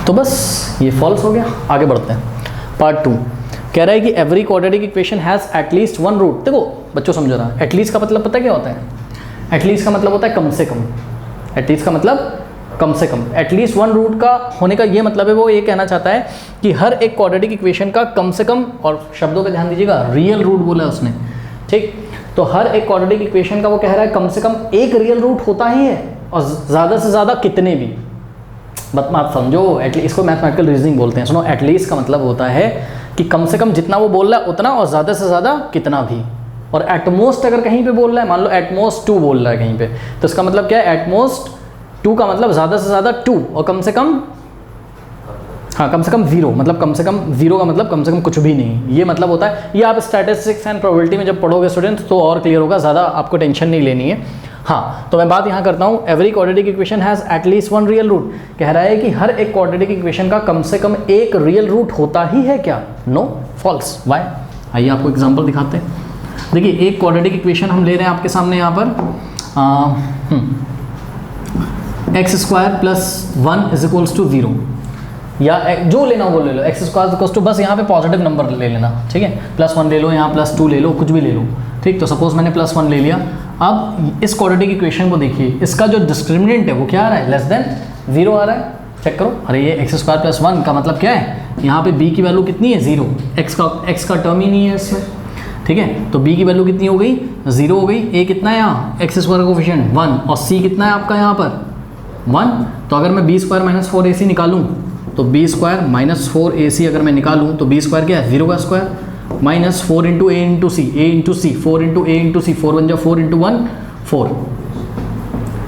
तो बस ये फॉल्स हो गया। आगे बढ़ते हैं, पार्ट 2 कह रहा है कि every quadratic equation has at least 1 root. देखो बच्चों समझो ना, एटलीस्ट का मतलब पता है क्या होता है, एटलीस्ट का मतलब होता है कम से कम, एटलीस्ट का मतलब कम से कम, एटलीस्ट 1 रूट का होने का ये मतलब है, वो ये कहना चाहता है कि हर एक क्वाड्रेटिक इक्वेशन का कम से कम, और शब्दों पे ध्यान दीजिएगा, रियल रूट बोला है उसने, ठीक। तो हर एक क्वाड्रेटिक इक्वेशन का वो कह रहा है कम से कम एक रियल रूट होता ही है, और ज़्यादा से ज़्यादा कितने भी, आप समझो, एटलीस्ट इसको मैथमेटिकल रीजनिंग बोलते हैं। सुनो, एटलीस्ट का मतलब होता है कि कम से कम जितना वो बोल रहा है उतना, और ज़्यादा से ज़्यादा कितना भी। और एटमोस्ट अगर कहीं पे बोल रहा है, मान लो एटमोस्ट 2 बोल रहा है कहीं पे, तो इसका मतलब क्या है, एटमोस्ट 2 का मतलब ज़्यादा से ज़्यादा 2, और कम से कम, हाँ कम से कम 0, मतलब कम से कम 0 का मतलब कम से कम कुछ भी नहीं, ये मतलब होता है। ये आप स्टैटिस्टिक्स एंड प्रोबेबिलिटी में जब पढ़ोगे स्टूडेंट तो और क्लियर होगा, ज़्यादा आपको टेंशन नहीं लेनी है। हाँ, तो मैं बात यहाँ करता हूँ, every quadratic equation has at least 1 real root, कह रहा है कि हर एक क्वाड्रेटिक इक्वेशन का कम से कम एक रियल रूट होता ही है क्या, नो, फॉल्स। वाई, आइए आपको एग्जाम्पल दिखाते हैं। देखिए एक क्वाड्रेटिक इक्वेशन हम ले रहे हैं आपके सामने यहाँ पर, x square plus 1 is equals to 0, या जो लेना वो ले लो, एक्स स्क्वायर इक्वल्स टू, बस यहाँ पे पॉजिटिव नंबर ले लेना, ठीक है, +1 ले लो, यहाँ +2 ले लो, कुछ भी ले लो, ठीक। तो सपोज मैंने +1 ले लिया। अब इस क्वाड्रेटिक इक्वेशन को देखिए, इसका जो डिस्क्रिमिनेंट है वो क्या आ रहा है, लेस देन 0 आ रहा है, चेक करो। अरे ये एक्स स्क्वायर प्लस 1 का मतलब क्या है, यहाँ पे b की वैल्यू कितनी है 0, x का टर्म ही नहीं है इसमें, ठीक है। तो b की वैल्यू कितनी हो गई, 0 हो गई। a कितना है यहाँ, एक्स स्क्वायर का कोफिशिएंट 1, और c कितना है आपका यहाँ पर 1। तो अगर मैं b स्क्वायर माइनस 4ac निकालूँ, तो b स्क्वायर माइनस 4ac अगर मैं निकालूँ तो b स्क्वायर क्या है, 0 का square, minus 4 into a into c, 4 into a into c, 4 बन जाओ 4 इंटू 1 4,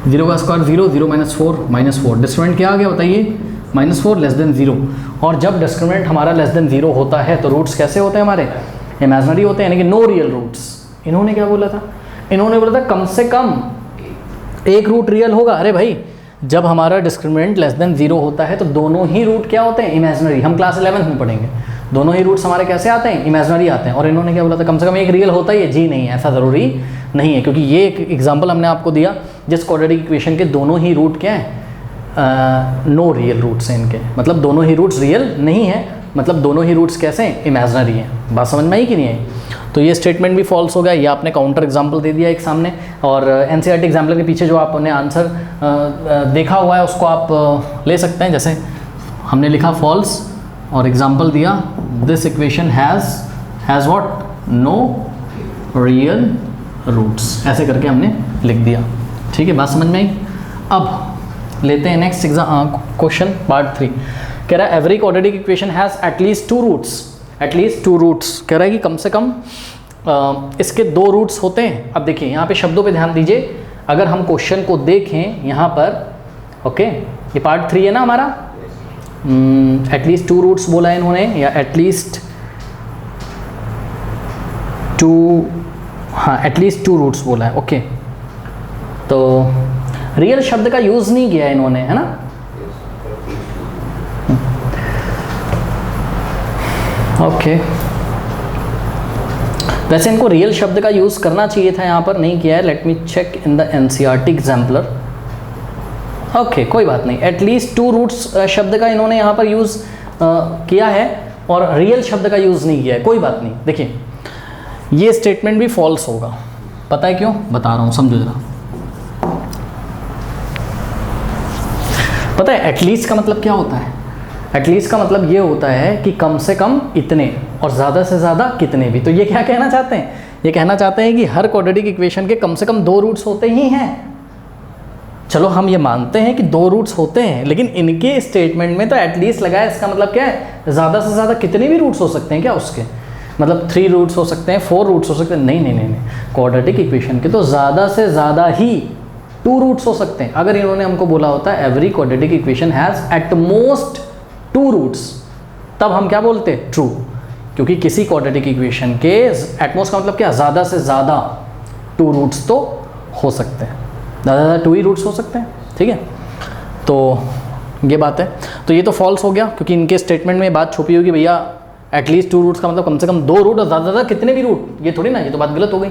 0 का स्क्वायर 0, 0 माइनस 4 -4, डिस्क्रिमिनेंट क्या आ गया बताइए, -4 लेस देन 0। और जब डिस्क्रिमिनेंट हमारा लेस देन 0 होता है तो रूट्स कैसे होते हैं हमारे, इमेजिनरी होते हैं, यानी कि नो रियल रूट्स। इन्होंने क्या बोला था, इन्होंने बोला था कम से कम एक रूट रियल होगा। अरे भाई, जब हमारा डिस्क्रिमिनेंट लेस देन 0 होता है तो दोनों ही रूट क्या होते हैं, इमेजिनरी। हम क्लास 11 में पढ़ेंगे, दोनों ही रूट्स हमारे कैसे आते हैं, इमेजिनरी आते हैं। और इन्होंने क्या बोला था, कम से कम एक रियल होता ही है। जी नहीं, ऐसा ज़रूरी नहीं है, क्योंकि ये एक एग्जांपल हमने आपको दिया जिस क्वाड्रेटिक इक्वेशन के दोनों ही रूट क्या है, नो रियल रूट्स हैं इनके, मतलब दोनों ही रूट्स रियल नहीं है, मतलब दोनों ही रूट्स कैसे हैं, इमेजिनरी हैं। बात समझ में आई कि नहीं आई। तो ये स्टेटमेंट भी फॉल्स हो गया, ये आपने काउंटर एग्जाम्पल दे दिया एक सामने। और एनसीईआरटी एग्जाम्पल के पीछे जो आपने आंसर देखा हुआ है उसको आप ले सकते हैं। जैसे हमने लिखा फॉल्स और एग्जाम्पल दिया, this equation has what, no real roots, ऐसे करके हमने लिख दिया। ठीक है, बात समझ में आई। अब लेते हैं नेक्स्ट क्वेश्चन, पार्ट 3। कह रहा है every quadratic equation has at least 2 roots, at least 2 roots. कह रहा है कि कम से कम इसके 2 रूट्स होते हैं। अब देखिए यहाँ पे शब्दों पे ध्यान दीजिए, अगर हम क्वेश्चन को देखें यहाँ पर, ओके, ये पार्ट 3 है ना हमारा, एटलीस्ट 2 रूट्स बोला है इन्होंने, या एटलीस्ट 2 हाँ एटलीस्ट 2 रूट्स बोला है, ओके। तो रियल शब्द का यूज़ नहीं किया इन्होंने, है ना। ओके वैसे इनको रियल शब्द का यूज़ करना चाहिए था, यहाँ पर नहीं किया है। Let me check in the NCERT exemplar. Okay कोई बात नहीं, एटलीस्ट 2 रूट्स शब्द का इन्होंने यहाँ पर यूज़ किया है और रियल शब्द का यूज़ नहीं किया है, कोई बात नहीं। देखिए ये स्टेटमेंट भी फॉल्स होगा, पता है क्यों, बता रहा हूँ, समझो जरा। पता है एटलीस्ट का मतलब क्या होता है? एटलीस्ट का मतलब ये होता है कि कम से कम इतने और ज़्यादा से ज़्यादा कितने भी। तो ये क्या कहना चाहते हैं? ये कहना चाहते हैं कि हर क्वाड्रेटिक इक्वेशन के कम से कम 2 रूट्स होते ही हैं। चलो हम ये मानते हैं कि 2 रूट्स होते हैं, लेकिन इनके स्टेटमेंट में तो एटलीस्ट लगा है। इसका मतलब क्या है? ज़्यादा से ज़्यादा कितने भी रूट्स हो सकते हैं क्या उसके? मतलब 3 रूट्स हो सकते हैं, 4 रूट्स हो सकते हैं? नहीं नहीं नहीं नहीं, क्वाड्रेटिक इक्वेशन के तो ज़्यादा से ज़्यादा ही 2 रूट्स हो सकते हैं। अगर इन्होंने हमको बोला होता है every quadratic equation has at most 2 roots, तब हम क्या बोलते? ट्रू। क्योंकि किसी क्वाड्रेटिक इक्वेशन के एटमोस्ट का मतलब क्या? ज़्यादा से ज़्यादा 2 रूट्स तो हो सकते हैं, ज़्यादा से ज़्यादा 2 ही रूट्स हो सकते हैं, ठीक है। तो ये बात है। तो ये तो फॉल्स हो गया, क्योंकि इनके स्टेटमेंट में बात छुपी होगी भैया एटलीस्ट 2 रूट्स का मतलब कम से कम 2 रूट और ज़्यादा से ज़्यादा कितने भी रूट, ये थोड़ी ना, ये तो बात गलत हो गई।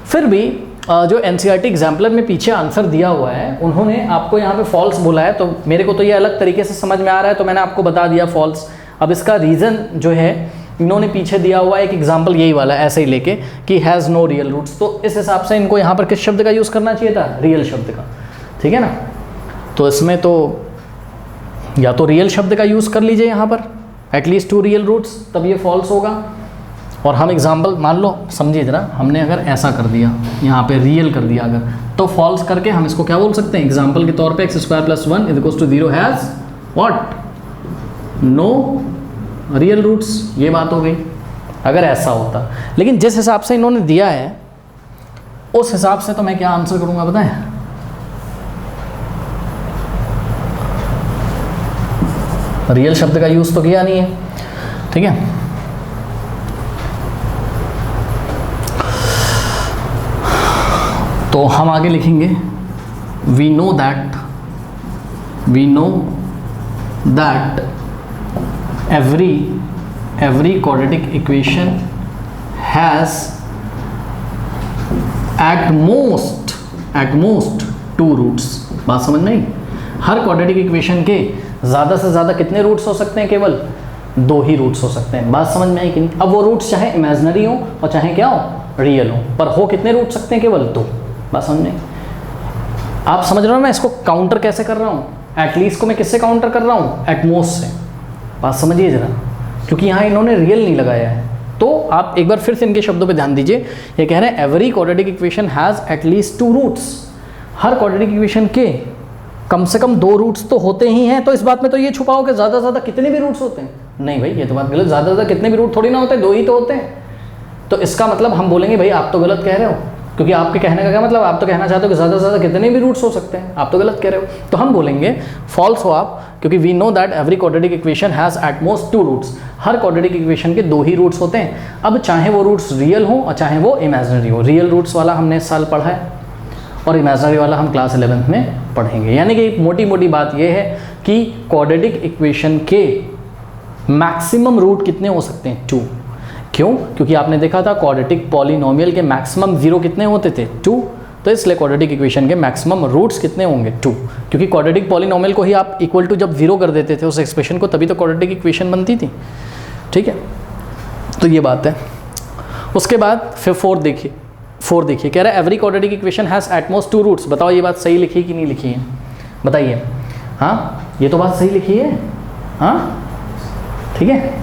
फिर भी जो एनसीईआरटी एग्जाम्पलर में पीछे आंसर दिया हुआ है, उन्होंने आपको यहाँ पे फॉल्स बोला है। तो मेरे को तो ये अलग तरीके से समझ में आ रहा है, तो मैंने आपको बता दिया फॉल्स। अब इसका रीज़न जो है इन्होंने पीछे दिया हुआ एक एग्जाम्पल यही वाला ऐसे ही लेके कि हैज़ नो रियल रूट्स। तो इस हिसाब से इनको यहाँ पर किस शब्द का यूज़ करना चाहिए था? रियल शब्द का, ठीक है ना। तो इसमें तो या तो रियल शब्द का यूज़ कर लीजिए यहाँ पर, एटलीस्ट 2 रियल रूट्स, तब ये फॉल्स होगा। और हम एग्जाम्पल मान लो, समझिए ज़रा, हमने अगर ऐसा कर दिया यहाँ पे रियल कर दिया अगर, तो फॉल्स करके हम इसको क्या बोल सकते हैं? एग्जाम्पल के तौर पे x² + 1 = 0 has what? No real roots. ये बात हो गई अगर ऐसा होता। लेकिन जिस हिसाब से इन्होंने दिया है उस हिसाब से तो मैं क्या आंसर करूँगा बताएं? रियल शब्द का यूज़ तो किया नहीं है, ठीक है। तो हम आगे लिखेंगे we know that every quadratic equation has at most 2 roots. बात समझ में आई? हर क्वाड्रेटिक इक्वेशन के ज़्यादा से ज़्यादा कितने रूट्स हो सकते हैं? केवल 2 ही रूट्स हो सकते हैं। बात समझ में आई कि नहीं? अब वो रूट्स चाहे इमेजिनरी हो और चाहे क्या हो, रियल हो, पर हो कितने रूट सकते हैं? केवल 2। बात समझ में? आप समझ रहे हो मैं इसको काउंटर कैसे कर रहा हूँ? एटलीस्ट को मैं किससे काउंटर कर रहा हूँ? एटमोस्ट से। बात समझिए ज़रा, क्योंकि यहाँ इन्होंने रियल नहीं लगाया है। तो आप एक बार फिर से इनके शब्दों पे ध्यान दीजिए। ये कह रहे हैं every quadratic equation has at least 2 roots. हर क्वाड्रेटिक इक्वेशन के कम से कम 2 रूट्स तो होते ही हैं। तो इस बात में तो ये छुपा हो कि ज़्यादा से ज़्यादा कितने भी रूट्स होते हैं? नहीं भाई, ये तो बात गलत। ज़्यादा से ज़्यादा कितने भी रूट थोड़ी ना होते हैं, 2 ही तो होते हैं। तो इसका मतलब हम बोलेंगे भाई आप तो गलत कह रहे हो, क्योंकि आपके कहने का क्या मतलब? आप तो कहना चाहते हो कि ज़्यादा से ज़्यादा कितने भी रूट्स हो सकते हैं, आप तो गलत कह रहे हो। तो हम बोलेंगे फॉल्स हो आप, क्योंकि we know that every quadratic equation has at most 2 roots. हर क्वाड्रेटिक इक्वेशन के 2 ही रूट्स होते हैं। अब चाहे वो रूट्स रियल हो और चाहे वो इमेजिनरी हो। रियल रूट्स वाला हमने इस साल पढ़ा है और इमेजिनरी वाला हम क्लास 11th में पढ़ेंगे। यानी कि मोटी मोटी बात ये है कि क्वाड्रेटिक इक्वेशन के मैक्सिमम रूट कितने हो सकते हैं? 2। क्यों? क्योंकि आपने देखा था क्वाड्रेटिक पॉलिनोमियल के मैक्सिमम 0 कितने होते थे? 2। तो इसलिए क्वाड्रेटिक इक्वेशन के मैक्सिमम रूट्स कितने होंगे? 2। क्योंकि क्वाड्रेटिक पॉलिनोमियल को ही आप इक्वल टू जब 0 कर देते थे उस एक्सप्रेशन को, तभी तो क्वाड्रेटिक इक्वेशन बनती थी, ठीक है। तो ये बात है। उसके बाद फिर 4 देखिए, कह रहा है every quadratic equation has at most 2 roots. बताओ ये बात सही लिखी कि नहीं लिखी है? बताइए। हाँ, ये तो बात सही लिखी है। हाँ, ठीक है।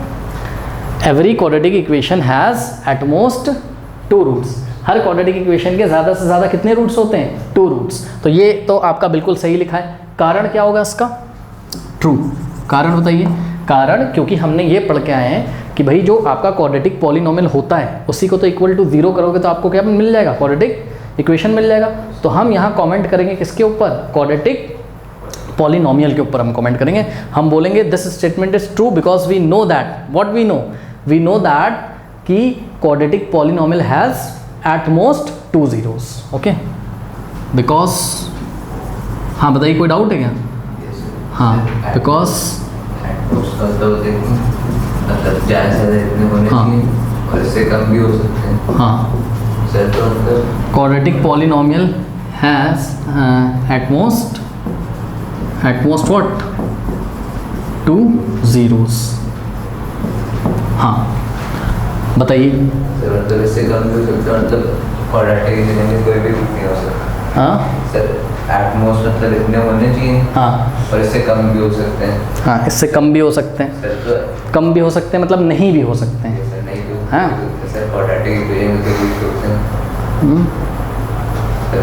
Every quadratic equation has at most 2 roots. हर क्वाड्रेटिक इक्वेशन के ज़्यादा से ज़्यादा कितने रूट्स होते हैं? 2 रूट्स। तो ये तो आपका बिल्कुल सही लिखा है। कारण क्या होगा इसका? ट्रू। कारण बताइए। कारण क्योंकि हमने ये पढ़ के आए हैं कि भाई जो आपका क्वाड्रेटिक पॉलिनोमियल होता है उसी को तो इक्वल टू 0 करोगे तो आपको क्या मिल जाएगा? क्वाड्रेटिक इक्वेशन मिल जाएगा। तो हम यहाँ कमेंट करेंगे किसके ऊपर? क्वाड्रेटिक पॉलिनोमियल के ऊपर हम कमेंट करेंगे। हम बोलेंगे this statement is true because we know that, what we know that कि quadratic polynomial has at most 2 zeros, okay, because, हाँ बताइए कोई डाउट है क्या? हाँ, बिकॉज मतलब ज़्यादा से ज़्यादा इतने होने चाहिए और इससे कम भी हो सकते हैं। हाँ, सर तो मतलब quadratic polynomial has at most what 2 zeros। हाँ बताइए। सर मतलब इससे कम भी हो सकता है, मतलब क्वाड्रेटिक इंजीनियरिंग कोई भी रूट नहीं हो सकता। हाँ सर एट मोस्ट मतलब इतने होने चाहिए, हाँ और इससे कम भी हो सकते हैं। हाँ, इससे कम भी हो सकते हैं, सर तो कम भी हो सकते हैं मतलब नहीं भी हो सकते हैं। सर नहीं भी हो हाँ। सकते। सर क्वाड्रेटिक इक्वेशन के रूट होते हैं। सर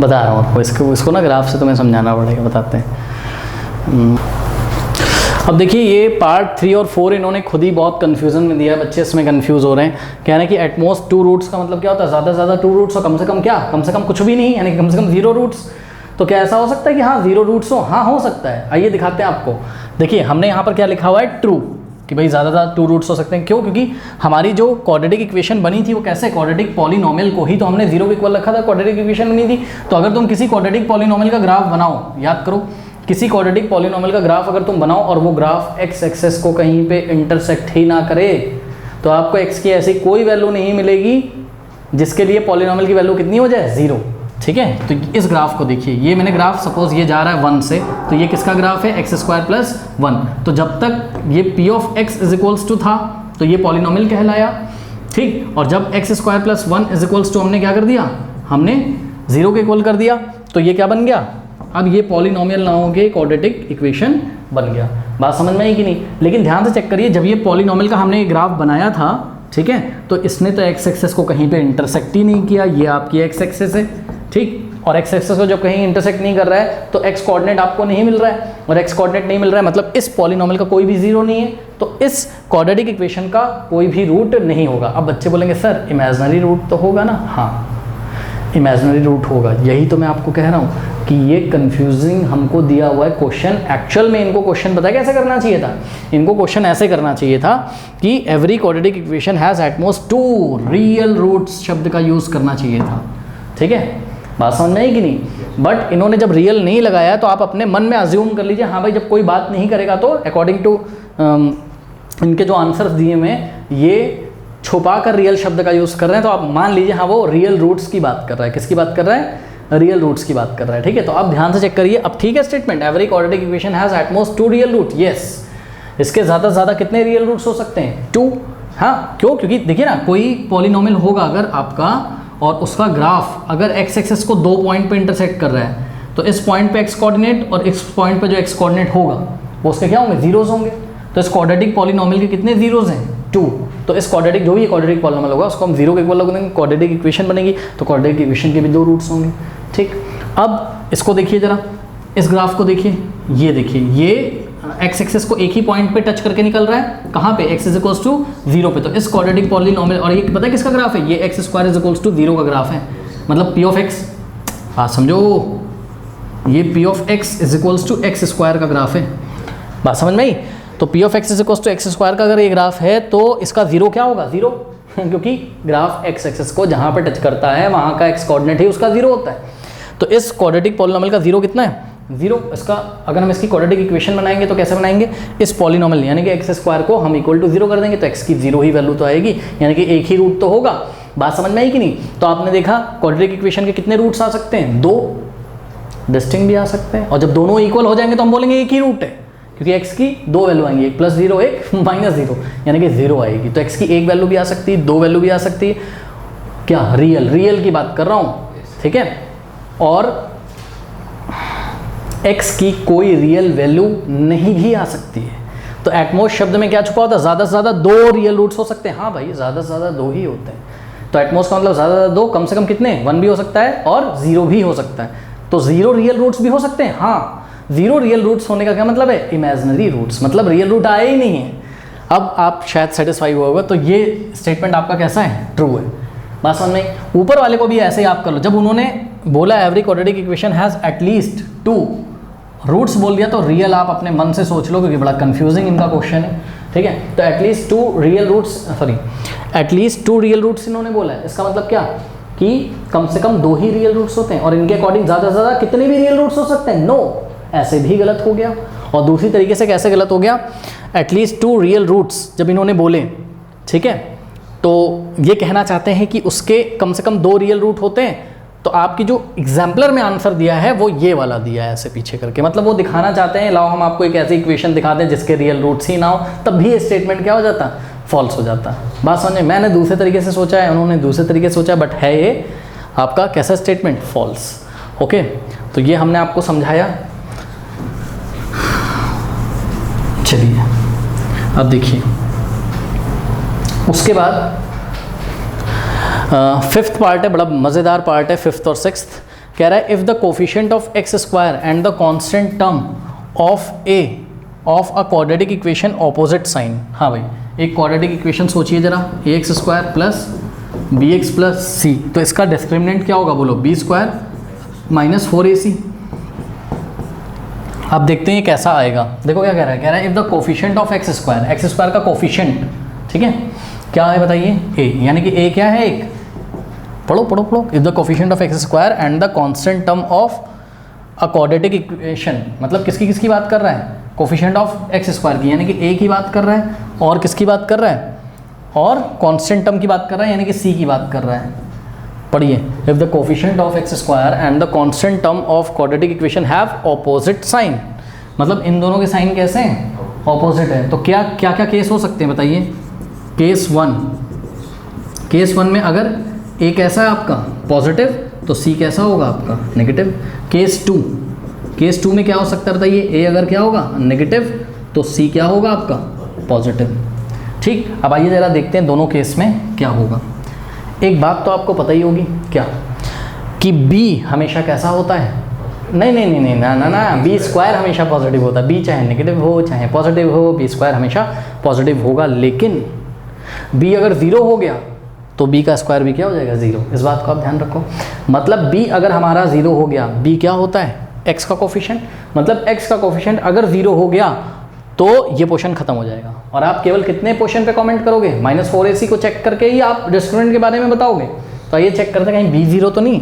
बता रहा हूँ आपको, इसको ना ग्राफ से तुम्हें समझाना पड़ेगा, बताते हैं। अब देखिए ये पार्ट 3 और 4 इन्होंने खुद ही बहुत कन्फ्यूज़न में दिया है, बच्चे इसमें कंफ्यूज हो रहे हैं। कह रहे हैं कि एटमोस्ट 2 रूट्स का मतलब क्या होता है? ज़्यादा से ज़्यादा 2 रूट्स और कम से कम क्या? कम से कम कुछ भी नहीं, यानी कि कम से कम 0 रूट्स। तो क्या ऐसा हो सकता है कि हाँ 0 रूट्स हो? हाँ हो सकता है। आइए दिखाते हैं आपको। देखिए हमने यहाँ पर क्या लिखा हुआ है, ट्रू, कि भाई ज़्यादा से ज़्यादा 2 रूट्स हो सकते हैं। क्यों? क्योंकि हमारी जो क्वाड्रेटिक इक्वेशन बनी थी वो कैसे, क्वाड्रेटिक पॉलिनोमियल को ही तो हमने 0 के इक्वल रखा था, क्वाड्रेटिक इक्वेशन बनी थी। तो अगर तुम किसी क्वाड्रेटिक पॉलिनोमियल का ग्राफ बनाओ, याद करो, किसी क्वाड्रेटिक पॉलिनोमियल का ग्राफ अगर तुम बनाओ और वो ग्राफ एक्स एक्सेस को कहीं पे इंटरसेक्ट ही ना करे, तो आपको एक्स की ऐसी कोई वैल्यू नहीं मिलेगी जिसके लिए पॉलिनोमियल की वैल्यू कितनी हो जाए, 0। ठीक है, तो इस ग्राफ को देखिए, ये मैंने ग्राफ सपोज ये जा रहा है 1 से, तो ये किसका ग्राफ है, x² + 1। तो जब तक ये p ऑफ x = था तो ये पॉलिनोमियल कहलाया, ठीक। और जब x² + 1 = हमने क्या कर दिया, हमने 0 के इक्वल कर दिया, तो ये क्या बन गया, अब ये पॉलिनोमियल नामों के क्वाड्रेटिक इक्वेशन बन गया। बात समझ में आई कि नहीं? लेकिन ध्यान से चेक करिए, जब ये पॉलिनोमियल का हमने ग्राफ बनाया था, ठीक है, तो इसने तो एक्स एक्सेस को कहीं पे इंटरसेक्ट ही नहीं किया। ये आपकी एक्स एक्सेस है, ठीक, और एक्स एक्सेस को जब कहीं इंटरसेक्ट नहीं कर रहा है तो एक्स कोऑर्डिनेट आपको नहीं मिल रहा है, और एक्स कोऑर्डिनेट नहीं मिल रहा है मतलब इस पॉलिनोमियल का कोई भी 0 नहीं है, तो इस क्वाड्रेटिक इक्वेशन का कोई भी रूट नहीं होगा। अब बच्चे बोलेंगे सर इमेजिनरी रूट तो होगा ना? हाँ, इमेजिनरी रूट होगा। यही तो मैं आपको कह रहा हूँ कि ये कंफ्यूजिंग हमको दिया हुआ है क्वेश्चन। एक्चुअल में इनको क्वेश्चन पता है कैसे करना चाहिए था? इनको क्वेश्चन ऐसे करना चाहिए था कि every quadratic equation has at most 2 real roots शब्द का यूज़ करना चाहिए था। ठीक है, बात समझ में आई कि नहीं? बट इन्होंने जब रियल नहीं लगाया तो आप अपने मन में अज्यूम कर लीजिए, हाँ भाई जब कोई बात नहीं करेगा तो अकॉर्डिंग टू इनके जो आंसर्स दिए हुए ये छुपा कर रियल शब्द का यूज़ कर रहे हैं, तो आप मान लीजिए हाँ वो रियल रूट्स की बात कर रहा है। किसकी बात कर रहा है? रियल रूट्स की बात कर रहा है। ठीक है, तो आप ध्यान से चेक करिए। अब ठीक है statement, every quadratic equation has at most 2 real root. Yes, इसके ज़्यादा से ज़्यादा कितने रियल रूट्स हो सकते हैं? 2। हाँ, क्यों? क्योंकि देखिए ना, कोई पॉलिनोमियल होगा अगर आपका और उसका ग्राफ अगर एक्स एक्सेस को 2 पॉइंट पे इंटरसेक्ट कर रहा है, तो इस पॉइंट पे एक्स कोऑर्डिनेट और इस पॉइंट पे जो एक्स कोऑर्डिनेट होगा वो उसके क्या होंगे? जीरोज होंगे। तो इस क्वाड्रेटिक पॉलिनोमियल के कितने जीरोज हैं? 2। तो इस क्वाड्रेटिक जो भी क्वाड्रेटिक पॉलिनोमियल होगा उसको हम 0 के इक्वल लगाएंगे, क्वाड्रेटिक इक्वेशन बनेगी, तो क्वाड्रेटिक इक्वेशन के भी 2 रूट्स होंगे। ठीक, अब इसको देखिए जरा, इस ग्राफ को देखिए, ये देखिए, ये एक्स एक्सेस को एक ही पॉइंट पे टच करके निकल रहा है। कहाँ पे? x = 0 पे। तो इस क्वाड्रेटिक पॉलिनोमियल, और ये पता है किसका ग्राफ है? ये x² = 0 का ग्राफ है, मतलब p ऑफ x, हाँ समझो, ये p ऑफ x = x² का ग्राफ है। बात समझ में आई? तो p ऑफ x = x² का अगर ये ग्राफ है तो इसका 0 क्या होगा? 0 क्योंकि ग्राफ x एक्सेस को जहाँ पर टच करता है वहाँ का x कोऑर्डिनेट ही उसका 0 होता है। तो इस क्वाड्रेटिक पॉलिनोमियल का 0 कितना है? 0। इसका अगर हम इसकी क्वाड्रेटिक इक्वेशन बनाएंगे तो कैसे बनाएंगे? इस पॉलिनोमियल यानी कि x² को हम इक्वल टू 0 कर देंगे, तो x की 0 ही वैल्यू तो आएगी, यानी कि एक ही रूट तो होगा। बात समझ में आई कि नहीं? तो आपने देखा क्वाड्रेटिक इक्वेशन के कितने रूट्स आ सकते हैं? 2। डिस्टिंक्ट भी आ सकते हैं, और जब दोनों इक्वल हो जाएंगे तो हम बोलेंगे एक ही रूट है, क्योंकि x की 2 वैल्यू आएंगी, एक +0 एक -0, यानी कि 0 आएगी। तो x की एक वैल्यू भी आ सकती है, 2 वैल्यू भी आ सकती है। क्या? रियल की बात कर रहा हूँ, ठीक है। और x की कोई रियल वैल्यू नहीं भी आ सकती है। तो एटमोस्ट शब्द में क्या छुपा होता है? ज़्यादा से ज़्यादा 2 रियल रूट्स हो सकते हैं। हाँ भाई, ज़्यादा से ज़्यादा 2 ही होते हैं। तो एटमोस्ट का मतलब ज़्यादा से ज़्यादा 2, कम से कम कितने? 1 भी हो सकता है और 0 भी हो सकता है। तो 0 रियल रूट्स भी हो सकते हैं। हाँ, 0 रियल रूट्स होने का क्या मतलब है? इमेजिनरी रूट्स, मतलब रियल रूट आए ही नहीं है। अब आप शायद सेटिस्फाई हुआ होगा, तो ये स्टेटमेंट आपका कैसा है? ट्रू है। बात समझ में? ऊपर वाले को भी ऐसे ही आप कर लो। जब उन्होंने बोला every quadratic equation has at least 2 roots बोल दिया, तो रियल आप अपने मन से सोच लो, क्योंकि बड़ा कंफ्यूजिंग इनका क्वेश्चन है। ठीक है, तो at least 2 real roots, sorry, at least 2 real roots इन्होंने बोला है, इसका मतलब क्या कि कम से कम 2 ही रियल रूट्स होते हैं, और इनके अकॉर्डिंग ज़्यादा से ज़्यादा कितने भी रियल रूट्स हो सकते हैं? नो, ऐसे भी गलत हो गया। और दूसरी तरीके से कैसे गलत हो गया? एटलीस्ट 2 रियल रूट्स जब इन्होंने बोले, ठीक है, तो ये कहना चाहते हैं कि उसके कम से कम 2 रियल रूट होते हैं। तो आपकी जो एग्जाम्पलर में आंसर दिया है वो ये वाला दिया है ऐसे पीछे करके, मतलब वो दिखाना चाहते हैं लाओ हम आपको एक ऐसी इक्वेशन दिखा दें जिसके रियल रूट्स ही ना हो, तब भी ये स्टेटमेंट क्या हो जाता? फॉल्स हो जाता। बात समझे? मैंने दूसरे तरीके से सोचा है, उन्होंने दूसरे तरीके से सोचा है, बट है ये आपका कैसा स्टेटमेंट? फॉल्स। ओके, तो ये हमने आपको समझाया। चलिए अब देखिए, उसके बाद फिफ्थ पार्ट है, बड़ा मज़ेदार पार्ट है, फिफ्थ और सिक्स्थ। कह रहा है if the coefficient of x square and the constant term of a of a quadratic equation opposite sign. हाँ भाई, एक क्वाड्रेटिक इक्वेशन सोचिए जरा, a x square plus b x plus c, तो इसका डिस्क्रिमिनेंट क्या होगा? बोलो, बी स्क्वायर माइनस 4ac। अब देखते हैं ये कैसा आएगा। देखो क्या कह रहा है, कह रहा है if the coefficient of x square का कोफिशिएंट, ठीक है, क्या है बताइए? ए, यानी कि ए क्या है? एक, पढ़ो पढ़ो पढ़ो, if the coefficient of x square and the constant term of a quadratic equation, मतलब किसकी बात कर रहा है? कोफिशिएंट ऑफ एक्स स्क्वायर की, यानी कि ए की बात कर रहा है, और किसकी बात कर रहा है? और कांस्टेंट टर्म की बात कर रहा है, यानी कि सी की बात कर रहा है। पढ़िए, if the coefficient of x square and the constant term of quadratic equation have opposite sign, मतलब इन दोनों के साइन कैसे हैं? ऑपोजिट है। तो क्या क्या क्या केस हो सकते हैं बताइए? केस 1 में अगर ए कैसा है आपका? पॉजिटिव, तो सी कैसा होगा आपका? नेगेटिव। केस 2 में क्या हो सकता है बताइए? ए अगर क्या होगा? नेगेटिव, तो सी क्या होगा आपका? पॉजिटिव। ठीक, अब आइए ज़रा देखते हैं दोनों केस में क्या होगा। एक बात तो आपको पता ही होगी, क्या कि बी हमेशा कैसा होता है? नहीं ना, बी स्क्वायर हमेशा पॉजिटिव होता है। बी चाहे नेगेटिव हो चाहे पॉजिटिव हो, बी स्क्वायर हमेशा पॉजिटिव होगा। लेकिन बी अगर 0 हो गया तो बी का स्क्वायर भी क्या हो जाएगा? 0। इस बात को आप ध्यान रखो। मतलब बी अगर हमारा 0 हो गया, बी क्या होता है? एक्स का कोफिशिएंट, मतलब एक्स का कोफिशिएंट अगर 0 हो गया तो ये पोर्शन खत्म हो जाएगा। और आप केवल कितने पोर्शन पे कमेंट करोगे? -4ac को चेक करके ही आप डिस्क्रिमिनेंट के बारे में बताओगे। तो आइए चेक करते हैं, कहीं बी 0 तो नहीं?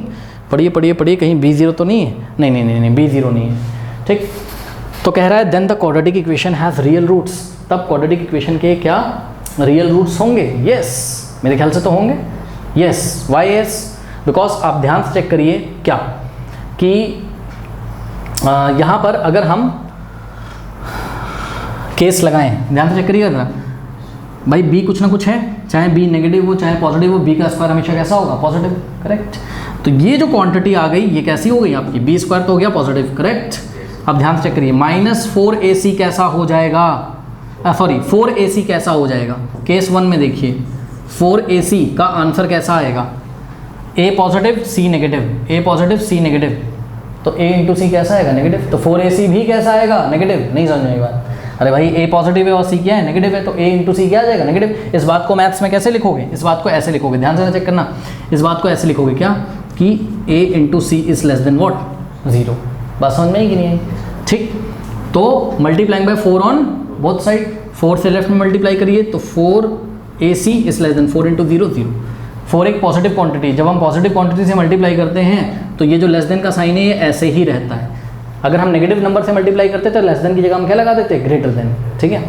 पढ़िए, कहीं बी 0 तो नहीं है? नहीं, बी 0 नहीं है। ठीक, तो कह रहा है then the quadratic equation has real roots, तब क्वाड्रेटिक इक्वेशन के क्या रियल रूट्स होंगे? यस, मेरे ख्याल से तो होंगे। Yes, why yes? बिकॉज आप ध्यान से चेक करिए क्या कि यहाँ पर अगर हम केस लगाएं, ध्यान से चेक करिएगा जरा भाई, बी कुछ ना कुछ है, चाहे बी नेगेटिव हो चाहे पॉजिटिव हो, बी का स्क्वायर हमेशा कैसा होगा? पॉजिटिव। करेक्ट। तो ये जो क्वांटिटी आ गई ये कैसी हो गई आपकी? बी स्क्वायर तो हो गया पॉजिटिव। करेक्ट। अब ध्यान से चेक करिए, -4ac कैसा हो जाएगा? 4ac कैसा हो जाएगा? केस 1 में देखिए 4ac का आंसर कैसा आएगा? a positive c negative, a positive c negative, तो a इंटू सी कैसा आएगा? नेगेटिव। तो 4ac भी कैसा आएगा? नेगेटिव। नहीं समझ में बात? अरे भाई a पॉजिटिव है और c क्या है? नेगेटिव है, तो a इंटू सी क्या आ जाएगा? नेगेटिव। इस बात को मैथ्स में कैसे लिखोगे? इस बात को ऐसे लिखोगे, ध्यान से चेक करना। इस बात को ऐसे लिखोगे क्या कि a into c is less than what? 0। बात समझ में आई कि नहीं आई? ठीक, तो multiplying by 4 on both side, 4 से लेफ्ट में मल्टीप्लाई करिए तो 4ac is less then 4 into 0, 0। 4 एक पॉजिटिव क्वांटिटी, जब हम पॉजिटिव क्वांटिटी से मल्टीप्लाई करते हैं तो ये जो लेस देन का साइन है ये ऐसे ही रहता है। अगर हम नेगेटिव नंबर से मल्टीप्लाई करते तो लेस देन की जगह हम क्या लगा देते? Greater than. ठीक है,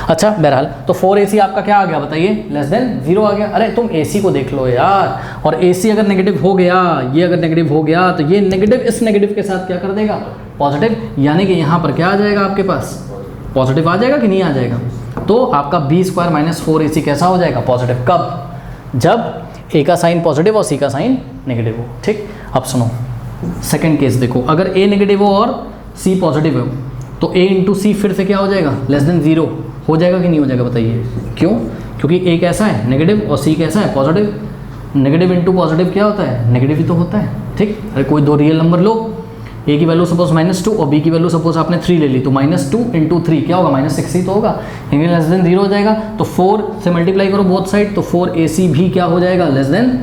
अच्छा बहरहाल, तो 4ac आपका क्या आ गया बताइए? लेस देन 0 आ गया। अरे तुम ac को देख लो यार, और ac अगर नेगेटिव हो गया, ये अगर नेगेटिव हो गया तो ये नेगेटिव इस नेगेटिव के साथ क्या कर देगा? पॉजिटिव। यानी कि यहाँ पर क्या आ जाएगा आपके पास? पॉजिटिव आ जाएगा कि नहीं आ जाएगा? तो आपका बी स्क्वायर माइनस 4ac कैसा हो जाएगा? पॉजिटिव। कब? जब ए का साइन पॉजिटिव और सी का साइन नेगेटिव हो। ठीक, अब सुनो सेकंड केस देखो, अगर ए नेगेटिव हो और सी पॉजिटिव हो तो ए इंटू सी फिर से क्या हो जाएगा? लेस देन 0 हो जाएगा कि नहीं हो जाएगा बताइए? क्यों? क्योंकि ए कैसा है? नेगेटिव, और सी कैसा है? पॉजिटिव। नेगेटिव इंटू पॉजिटिव क्या होता है? नेगेटिव ही तो होता है। ठीक, अरे कोई 2 रियल नंबर लो, ए की वैल्यू सपोज -2 और बी की वैल्यू सपोज आपने 3 ले ली, तो -2 इंटू 3 क्या होगा? -6 ही तो होगा, यानी लेस देन 0 हो जाएगा। तो 4 से मल्टीप्लाई करो बोथ साइड, तो 4ac भी क्या हो जाएगा? लेस देन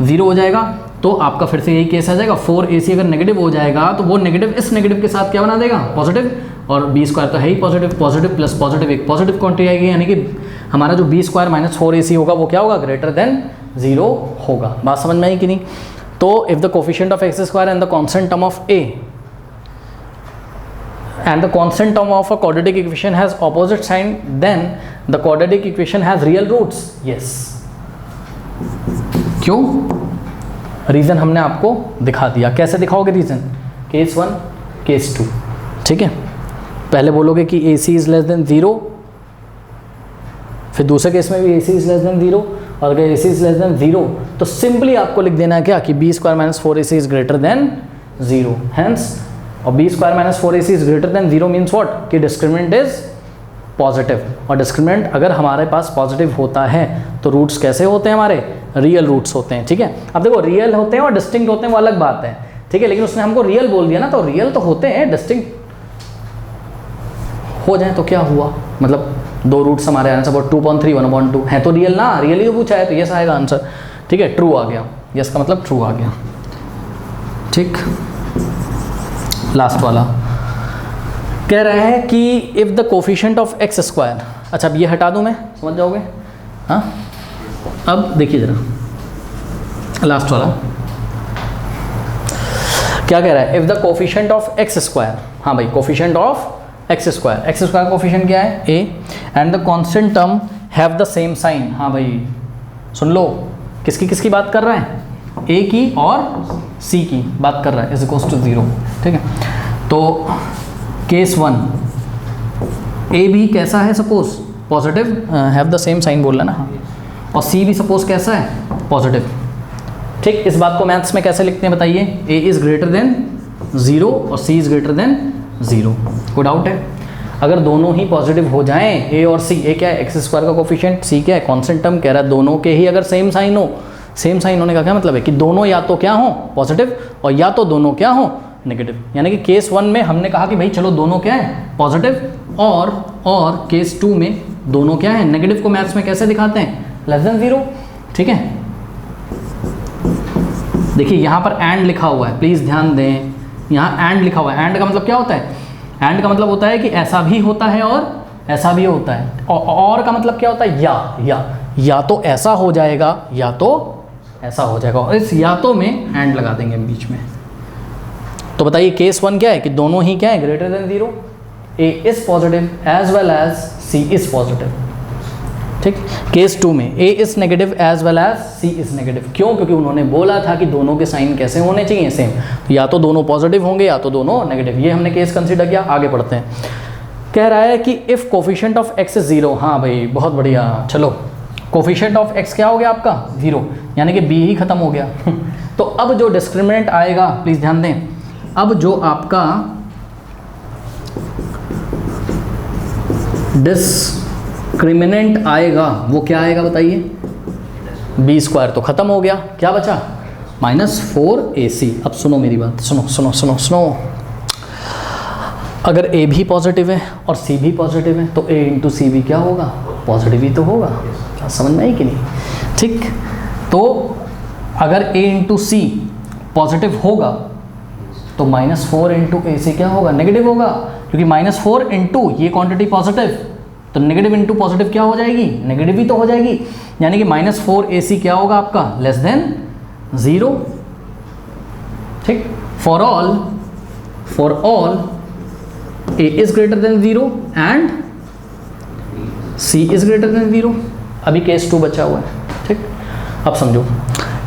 0 हो जाएगा। तो आपका फिर से यही केस आ जाएगा, 4ac अगर नेगेटिव हो जाएगा तो वो नेगेटिव इस नेगेटिव के साथ क्या बना देगा? पॉजिटिव। और बी स्क्वायर तो है ही पॉजिटिव, पॉजिटिव प्लस पॉजिटिव एक पॉजिटिव क्वांटिटी आएगी, यानी कि हमारा जो बी स्क्वायर माइनस 4ac होगा वो क्या होगा, ग्रेटर देन 0 होगा। बात समझ में आई कि नहीं? तो if the coefficient of x square and the constant term of A and the constant term of a quadratic equation has opposite sign, then the quadratic equation has real roots. Yes. क्यों? Reason हमने आपको दिखा दिया। कैसे दिखाओगे reason? Case 1 case 2, ठीक है। पहले बोलोगे कि AC इज़ लेस देन 0, फिर दूसरे केस में भी AC इज़ लेस देन 0, और अगर AC इज़ लेस देन 0 तो सिंपली आपको लिख देना है क्या कि b square minus 4ac is greater than 0। Hence और b square minus 4ac is greater than 0 means what, कि डिस्क्रिमिनेंट इज पॉजिटिव। और डिस्क्रिमिनेंट अगर हमारे पास पॉजिटिव होता है तो रूट्स कैसे होते हैं, हमारे रियल रूट्स होते हैं, ठीक है। अब देखो रियल होते हैं और डिस्टिंक्ट होते हैं वो अलग बात है, ठीक है, लेकिन उसने हमको रियल बोल दिया ना, तो रियल तो होते हैं, डिस्टिंक्ट हो जाए तो क्या हुआ, मतलब दो रूट्स हमारे आंसर 2.3 1/2 है तो रियल ना, रियल ही पूछा है तो यस आएगा आंसर, ठीक है, ट्रू आ गया, यस का मतलब ट्रू आ गया, ठीक। लास्ट वाला कह रहा है कि if the coefficient of x square, अच्छा अब ये हटा दूं मैं, समझ जाओगे, हाँ। अब देखिए ज़रा लास्ट वाला क्या कह रहा है, if the coefficient of x square, हाँ भाई coefficient of x square coefficient क्या है a, and the constant term have the same sign, हाँ भाई सुन लो, किसकी बात कर रहा है, ए की और सी की बात कर रहा है, इज इक्वल्स टू 0, ठीक है। तो केस 1 ए भी कैसा है, suppose positive, have the same sign बोल रहा है ना, और सी भी सपोज कैसा है, पॉजिटिव, ठीक। इस बात को मैथ्स में कैसे लिखते हैं बताइए, ए इज़ ग्रेटर देन 0 और सी इज़ ग्रेटर देन 0, कोई डाउट है? अगर दोनों ही पॉजिटिव हो जाएं, ए और सी, ए क्या है एक्स स्क्वायर का कोफिशिएंट, सी क्या है कांस्टेंट टर्म, कह रहा है दोनों के ही अगर सेम साइन हो, सेम साइन होने का क्या मतलब है कि दोनों या तो क्या हो पॉजिटिव और या तो दोनों क्या हो नेगेटिव। यानी कि केस 1 में हमने कहा कि भाई चलो दोनों क्या है पॉजिटिव, और केस 2 में दोनों क्या है नेगेटिव। को मैथ्स में कैसे दिखाते हैं, लेस देन 0, ठीक है। देखिए यहाँ पर एंड लिखा हुआ है, प्लीज़ ध्यान दें, यहाँ एंड लिखा हुआ है। एंड का मतलब क्या होता है, एंड का मतलब होता है कि ऐसा भी होता है और ऐसा भी होता है, और का मतलब क्या होता है, या तो ऐसा हो जाएगा या तो ऐसा हो जाएगा, और इस या तो में एंड लगा देंगे हम बीच में। तो बताइए केस 1 क्या है कि दोनों ही क्या है greater than 0, a is positive as well as c is positive, ठीक। केस 2 में a is negative as well as c is negative, क्यों, क्योंकि उन्होंने बोला था कि दोनों के साइन कैसे होने चाहिए, सेम, तो या तो दोनों पॉजिटिव होंगे या तो दोनों नेगेटिव। ये हमने केस कंसीडर किया। आगे बढ़ते हैं, कह रहा है कि if coefficient of x is 0, हाँ भाई बहुत बढ़िया, चलो कोफिशिएंट ऑफ एक्स क्या हो गया आपका 0, यानी कि बी ही खत्म हो गया। तो अब जो डिस्क्रिमिनेंट आएगा, प्लीज़ ध्यान दें, अब जो आपका डिस्क्रिमिनेंट आएगा वो क्या आएगा बताइए, बी स्क्वायर तो खत्म हो गया, क्या बचा -4ac। अब सुनो मेरी बात, सुनो, अगर a भी पॉजिटिव है और c भी पॉजिटिव है तो a इंटू सी भी क्या होगा, पॉजिटिव ही तो होगा। समझ में आई कि नहीं, ठीक। तो अगर a इंटू सी पॉजिटिव होगा तो -4 इंटू ए सी क्या होगा, नेगेटिव होगा, क्योंकि -4 इंटू ये क्वांटिटी पॉजिटिव, तो नेगेटिव इंटू पॉजिटिव क्या हो जाएगी, नेगेटिव ही तो हो जाएगी। यानी कि -4ac क्या होगा आपका, लेस देन 0, ठीक। For all a is greater than 0 and c is greater than 0। अभी केस 2 बचा हुआ है, ठीक। अब समझो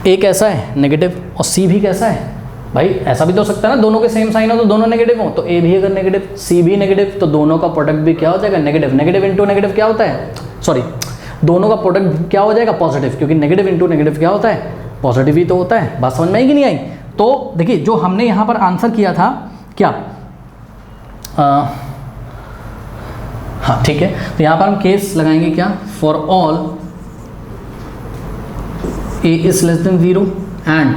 a कैसा है नेगेटिव और c भी कैसा है, भाई ऐसा भी तो हो सकता है ना, दोनों के सेम साइन हो तो दोनों नेगेटिव हो, तो a भी अगर नेगेटिव c भी नेगेटिव तो दोनों का प्रोडक्ट भी क्या हो जाएगा, नेगेटिव। नेगेटिव इंटू नेगेटिव क्या होता है, सॉरी, दोनों का प्रोडक्ट क्या हो जाएगा, पॉजिटिव, क्योंकि नेगेटिव इंटू नेगेटिव क्या होता है, पॉजिटिव ही तो होता है। बात समझ में आई कि नहीं आई? तो देखिए जो हमने यहाँ पर आंसर किया था क्या, हाँ ठीक है, तो यहाँ पर हम केस लगाएंगे क्या, for all a is less than 0 and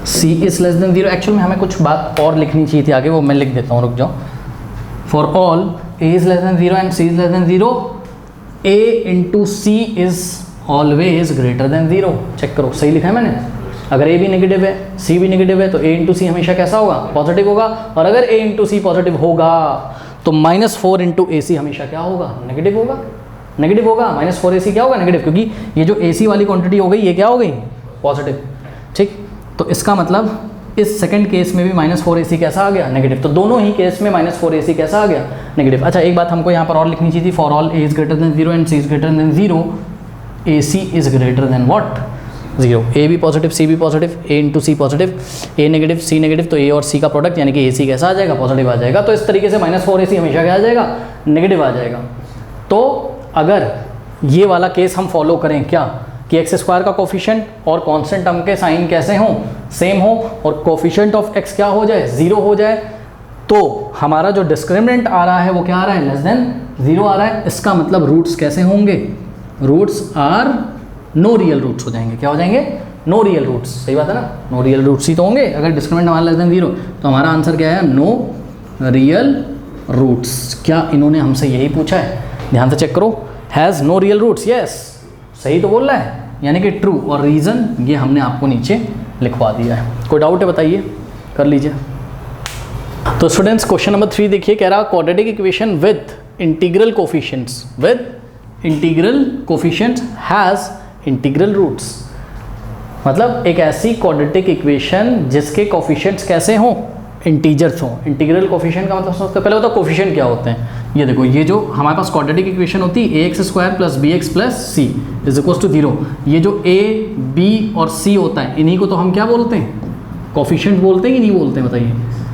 c is less than 0। Actual में हमें कुछ बात और लिखनी चाहिए थी आगे, वो मैं लिख देता हूँ, रुक जाओ। For all a is less than 0 and c is less than 0, a into c is always greater than 0। Check करो सही लिखा है मैंने, अगर a भी नेगेटिव है c भी नेगेटिव है तो a इंटू सी हमेशा कैसा होगा, पॉजिटिव होगा, और अगर a इंटू सी पॉजिटिव होगा तो -4 इंटू ए सी हमेशा क्या होगा, नेगेटिव होगा। नेगेटिव होगा, माइनस 4ac क्या होगा, नेगेटिव, क्योंकि ये जो ac वाली क्वांटिटी हो गई ये क्या हो गई, पॉजिटिव। ठीक, तो इसका मतलब इस सेकंड केस में भी माइनस 4ac कैसा आ गया, नेगेटिव। तो दोनों ही केस में माइनस 4ac कैसा आ गया, नेगेटिव। अच्छा एक बात हमको यहाँ पर और लिखनी चाहिए थी, for all a is greater than 0 and c is greater than 0, ac is greater than what, 0। a भी पॉजिटिव, c भी positive, a into c positive, a negative, c negative, तो a और c का प्रोडक्ट यानी कि ac कैसा आ जाएगा, positive आ जाएगा। तो इस तरीके से माइनस 4ac हमेशा क्या आ जाएगा, नेगेटिव आ जाएगा। तो अगर ये वाला केस हम फॉलो करें क्या, कि एक्स स्क्वायर का कोफिशिएंट और कांस्टेंट टर्म के साइन कैसे हों, सेम हो, और कोफिशिएंट ऑफ एक्स क्या हो जाए, 0 हो जाए, तो हमारा जो डिस्क्रिमिनेंट आ रहा है वो क्या आ रहा है, लेस देन 0 आ रहा है। इसका मतलब रूट्स कैसे होंगे, roots are no real roots हो जाएंगे। क्या हो जाएंगे, नो रियल रूट्स। सही बात है ना, नो रियल रूट्स ही तो होंगे अगर डिस्क्रिमिनेंट हमारा लेस देन 0। तो हमारा आंसर क्या है, नो रियल रूट्स। क्या इन्होंने हमसे यही पूछा है, ध्यान से चेक करो, has no real roots, yes सही तो बोल रहा है, यानी कि ट्रू, और रीज़न ये हमने आपको नीचे लिखवा दिया है। कोई डाउट है बताइए, कर लीजिए। तो स्टूडेंट्स क्वेश्चन नंबर 3 देखिए, कह रहा quadratic equation with integral coefficients, with integral coefficients has integral roots. मतलब एक ऐसी क्वाड्रेटिक इक्वेशन जिसके कोफिशिएंट्स कैसे हों, इंटीजर्स हों। इंटीग्रल कोफिशिएंट का मतलब सबसे पहले होता है कोफिशिएंट क्या होते हैं। ये देखो, ये जो हमारे पास क्वाड्रेटिक इक्वेशन होती है ax square plus bx plus c is equal to 0। ये जो a, b और c होता है, इन्हीं को तो हम क्या बोलते हैं, कोफिशिएंट बोलते हैं कि नहीं बोलते हैं, बताइए।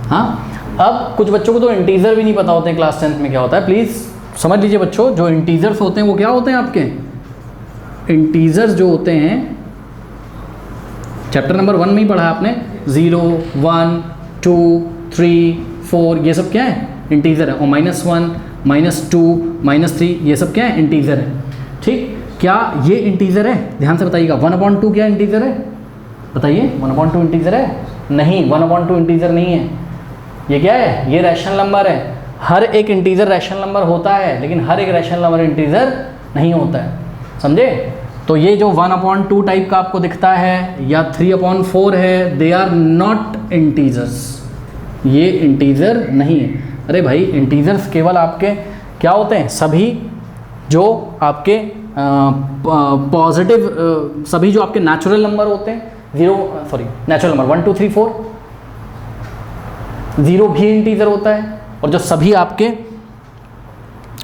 हाँ, अब कुछ बच्चों को तो इंटीजर भी नहीं पता होते हैं क्लास 10th में क्या होता है। प्लीज़ समझ लीजिए बच्चों, जो इंटीजर्स होते हैं वो क्या होते हैं आपके, इंटीजर्स जो होते हैं चैप्टर नंबर 1 में ही पढ़ा आपने, 0, 1, 2, 3, 4, ये सब क्या है, इंटीजर है। और -1, -2, -3 ये सब क्या है, इंटीजर है। ठीक, क्या ये इंटीजर है, ध्यान से बताइएगा। 1/2 क्या इंटीजर है, बताइए। 1/2 इंटीजर है, नहीं 1/2 इंटीजर नहीं है। ये क्या है, ये रैशनल नंबर है। हर एक इंटीजर रैशनल नंबर होता है, लेकिन हर एक रैशनल नंबर इंटीजर नहीं होता है, समझे। तो ये जो 1/2 टाइप का आपको दिखता है या 3/4 है, दे आर नॉट इंटीजर्स, ये इंटीजर नहीं है। अरे भाई, इंटीजर्स केवल आपके क्या होते हैं, सभी जो आपके पॉजिटिव, सभी जो आपके नेचुरल नंबर होते हैं, नेचुरल नंबर 1, 2, 3, 4, 0 भी इंटीजर होता है। और जो सभी आपके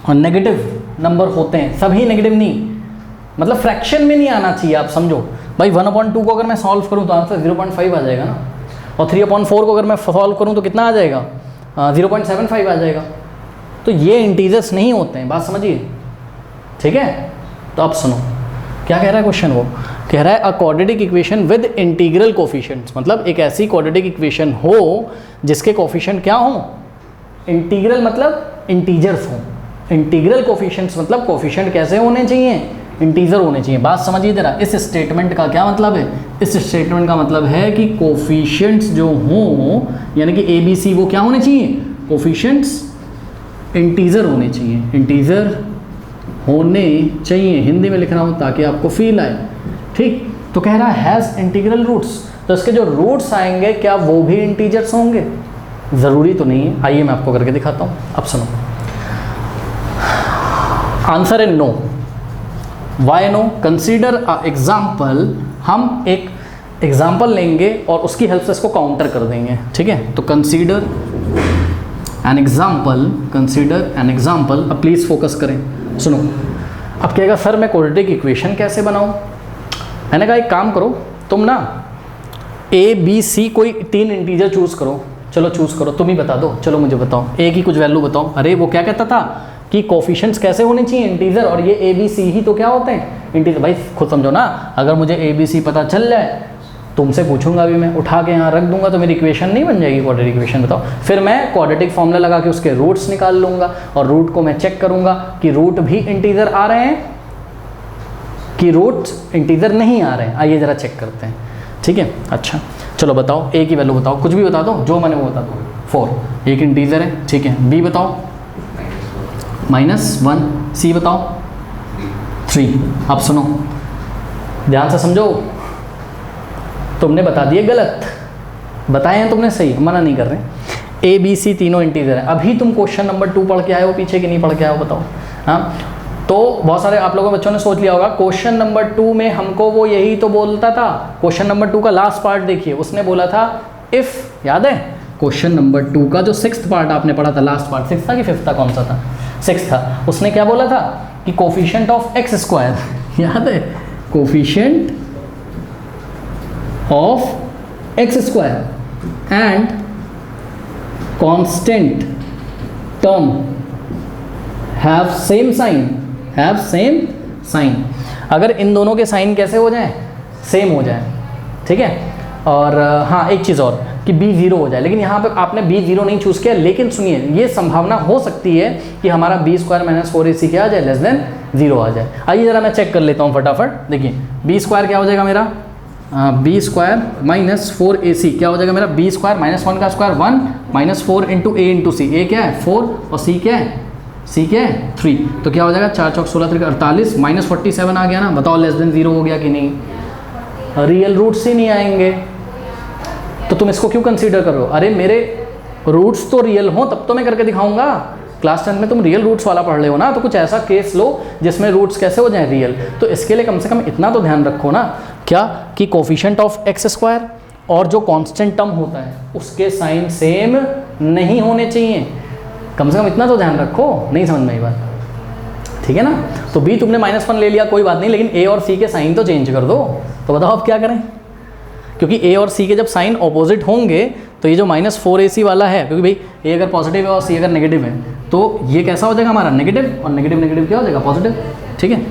नेगेटिव नंबर होते हैं, सभी नेगेटिव नहीं, मतलब फ्रैक्शन में नहीं आना चाहिए, आप समझो भाई। 1/2 को अगर मैं सॉल्व करूं तो आंसर 0.5 आ जाएगा ना, और 3/4 को अगर मैं सॉल्व करूं तो कितना आ जाएगा, 0.75 आ जाएगा। तो ये इंटीजर्स नहीं होते हैं, बात समझिए, ठीक है। तो अब सुनो क्या कह रहा है क्वेश्चन, वो कह रहा है अ quadratic equation with integral coefficients, मतलब एक ऐसी क्वाड्रेटिक इक्वेशन हो जिसके कोफिशिएंट क्या हो, इंटीग्रल मतलब इंटीजर्स हो। इंटीग्रल कोफिशिएंट्स मतलब कोफिशिएंट कैसे होने चाहिए, इंटीजर होने चाहिए। बात समझिए जरा, इस स्टेटमेंट का क्या मतलब है, इस स्टेटमेंट का मतलब है कि कोफिशिएंट्स जो हों, यानी कि ए बी सी, वो क्या होने चाहिए, कोफिशिएंट्स इंटीजर होने चाहिए, इंटीजर होने चाहिए। हिंदी में लिख रहा हूँ ताकि आपको फील आए, ठीक। तो कह रहा है हैज़ इंटीग्रल रूट्स, तो इसके जो रूट्स आएंगे क्या वो भी इंटीजर्स होंगे, ज़रूरी तो नहीं है। आइए मैं आपको करके दिखाता हूँ। अब सुनो, आंसर है no. Why no, consider a example. हम एक एग्जाम्पल लेंगे और उसकी हेल्प से इसको काउंटर कर देंगे, ठीक है। तो consider an example, consider an example. अब प्लीज़ फोकस करें, सुनो। अब कहेगा सर मैं क्वाड्रेटिक इक्वेशन कैसे बनाऊं। मैंने कहा एक काम करो, तुम ना ए बी सी कोई 3 इंटीजर चूज़ करो। चलो चूज़ करो, तुम ही बता दो, चलो मुझे बताओ, ए की कुछ वैल्यू बताओ। अरे वो क्या कहता था कि कोफिशिएंट्स कैसे होने चाहिए, इंटीजर, और ये ए बी सी ही तो क्या होते हैं, इंटीजर। भाई खुद समझो ना, अगर मुझे ए बी सी पता चल जाए, तुमसे पूछूंगा भी मैं, उठा के यहाँ रख दूंगा तो मेरी इक्वेशन नहीं बन जाएगी, क्वाड्रेटिक इक्वेशन बताओ। फिर मैं क्वाड्रेटिक फॉर्मूला लगा के उसके रूट्स निकाल लूँगा, और रूट को मैं चेक करूँगा कि रूट भी इंटीजर आ रहे हैं कि रूट इंटीजर नहीं आ रहे हैं। आइए ज़रा चेक करते हैं, ठीक है। अच्छा चलो बताओ, ए की वैल्यू बताओ, कुछ भी बता दो, जो मैंने वो बता दो। 4 एक इंटीजर है, ठीक है। बी बताओ -1, सी बताओ 3। अब सुनो ध्यान से समझो, तुमने बता दिए गलत, बताए हैं तुमने सही, मना नहीं कर रहे। ए बी सी तीनों इंटीजर है। अभी तुम क्वेश्चन नंबर 2 पढ़ के आए हो पीछे कि नहीं पढ़ के आए हो, बताओ। हाँ, तो बहुत सारे आप लोगों बच्चों ने सोच लिया होगा क्वेश्चन नंबर 2 में हमको वो यही तो बोलता था। क्वेश्चन नंबर 2 का लास्ट पार्ट देखिए, उसने बोला था इफ, याद है क्वेश्चन नंबर 2 का जो 6th पार्ट आपने पढ़ा था, लास्ट पार्ट 6th था कि 5th था, कौन सा था, 6th था। उसने क्या बोला था कि कोफिशिएंट ऑफ एक्स स्क्वायर याद है, coefficient of x square and constant term have same sign, अगर इन दोनों के साइन कैसे हो जाएं, सेम हो जाए, ठीक है। और हाँ एक चीज़ और कि b 0 हो जाए, लेकिन यहाँ पे आपने b 0 नहीं चूज़ किया, लेकिन सुनिए ये संभावना हो सकती है कि हमारा b स्क्वायर माइनस 4ac क्या आ जाए, लेस देन 0 आ जाए। आइए ज़रा मैं चेक कर लेता हूँ फटाफट, देखिए b स्क्वायर क्या हो जाएगा मेरा, b स्क्वायर माइनस 4ac क्या हो जाएगा मेरा, b स्क्वायर माइनस 1 का square 1 minus 4 into a into c, a क्या है 4 और c क्या है, c क्या है 3, तो क्या हो जाएगा 4 चौक 16 3 48 माइनस 47 आ गया ना। बताओ लेस देन 0 हो गया कि नहीं, रियल रूट्स ही नहीं आएंगे, तो तुम इसको क्यों कंसीडर कर रहे हो। अरे मेरे रूट्स तो रियल हो तब तो मैं करके दिखाऊंगा। क्लास 10 में तुम रियल रूट्स वाला पढ़ रहे हो ना, तो कुछ ऐसा केस लो जिसमें रूट्स कैसे हो जाएं रियल। तो इसके लिए कम से कम इतना तो ध्यान रखो ना, क्या कि कोफिशिएंट ऑफ एक्स स्क्वायर और जो कांस्टेंट टर्म होता है उसके साइन सेम नहीं होने चाहिए, कम से कम इतना तो ध्यान रखो। नहीं समझ में आई बात, ठीक है ना। तो b तुमने -1 ले लिया कोई बात नहीं, लेकिन a और c के साइन तो चेंज कर दो। तो बताओ अब क्या करें, क्योंकि a और c के जब साइन ऑपोजिट होंगे तो ये जो -4ac वाला है, क्योंकि भाई a अगर पॉजिटिव है और c अगर नेगेटिव है, तो ये कैसा हो जाएगा हमारा नेगेटिव, और नेगेटिव नेगेटिव क्या हो जाएगा पॉजिटिव, ठीक है।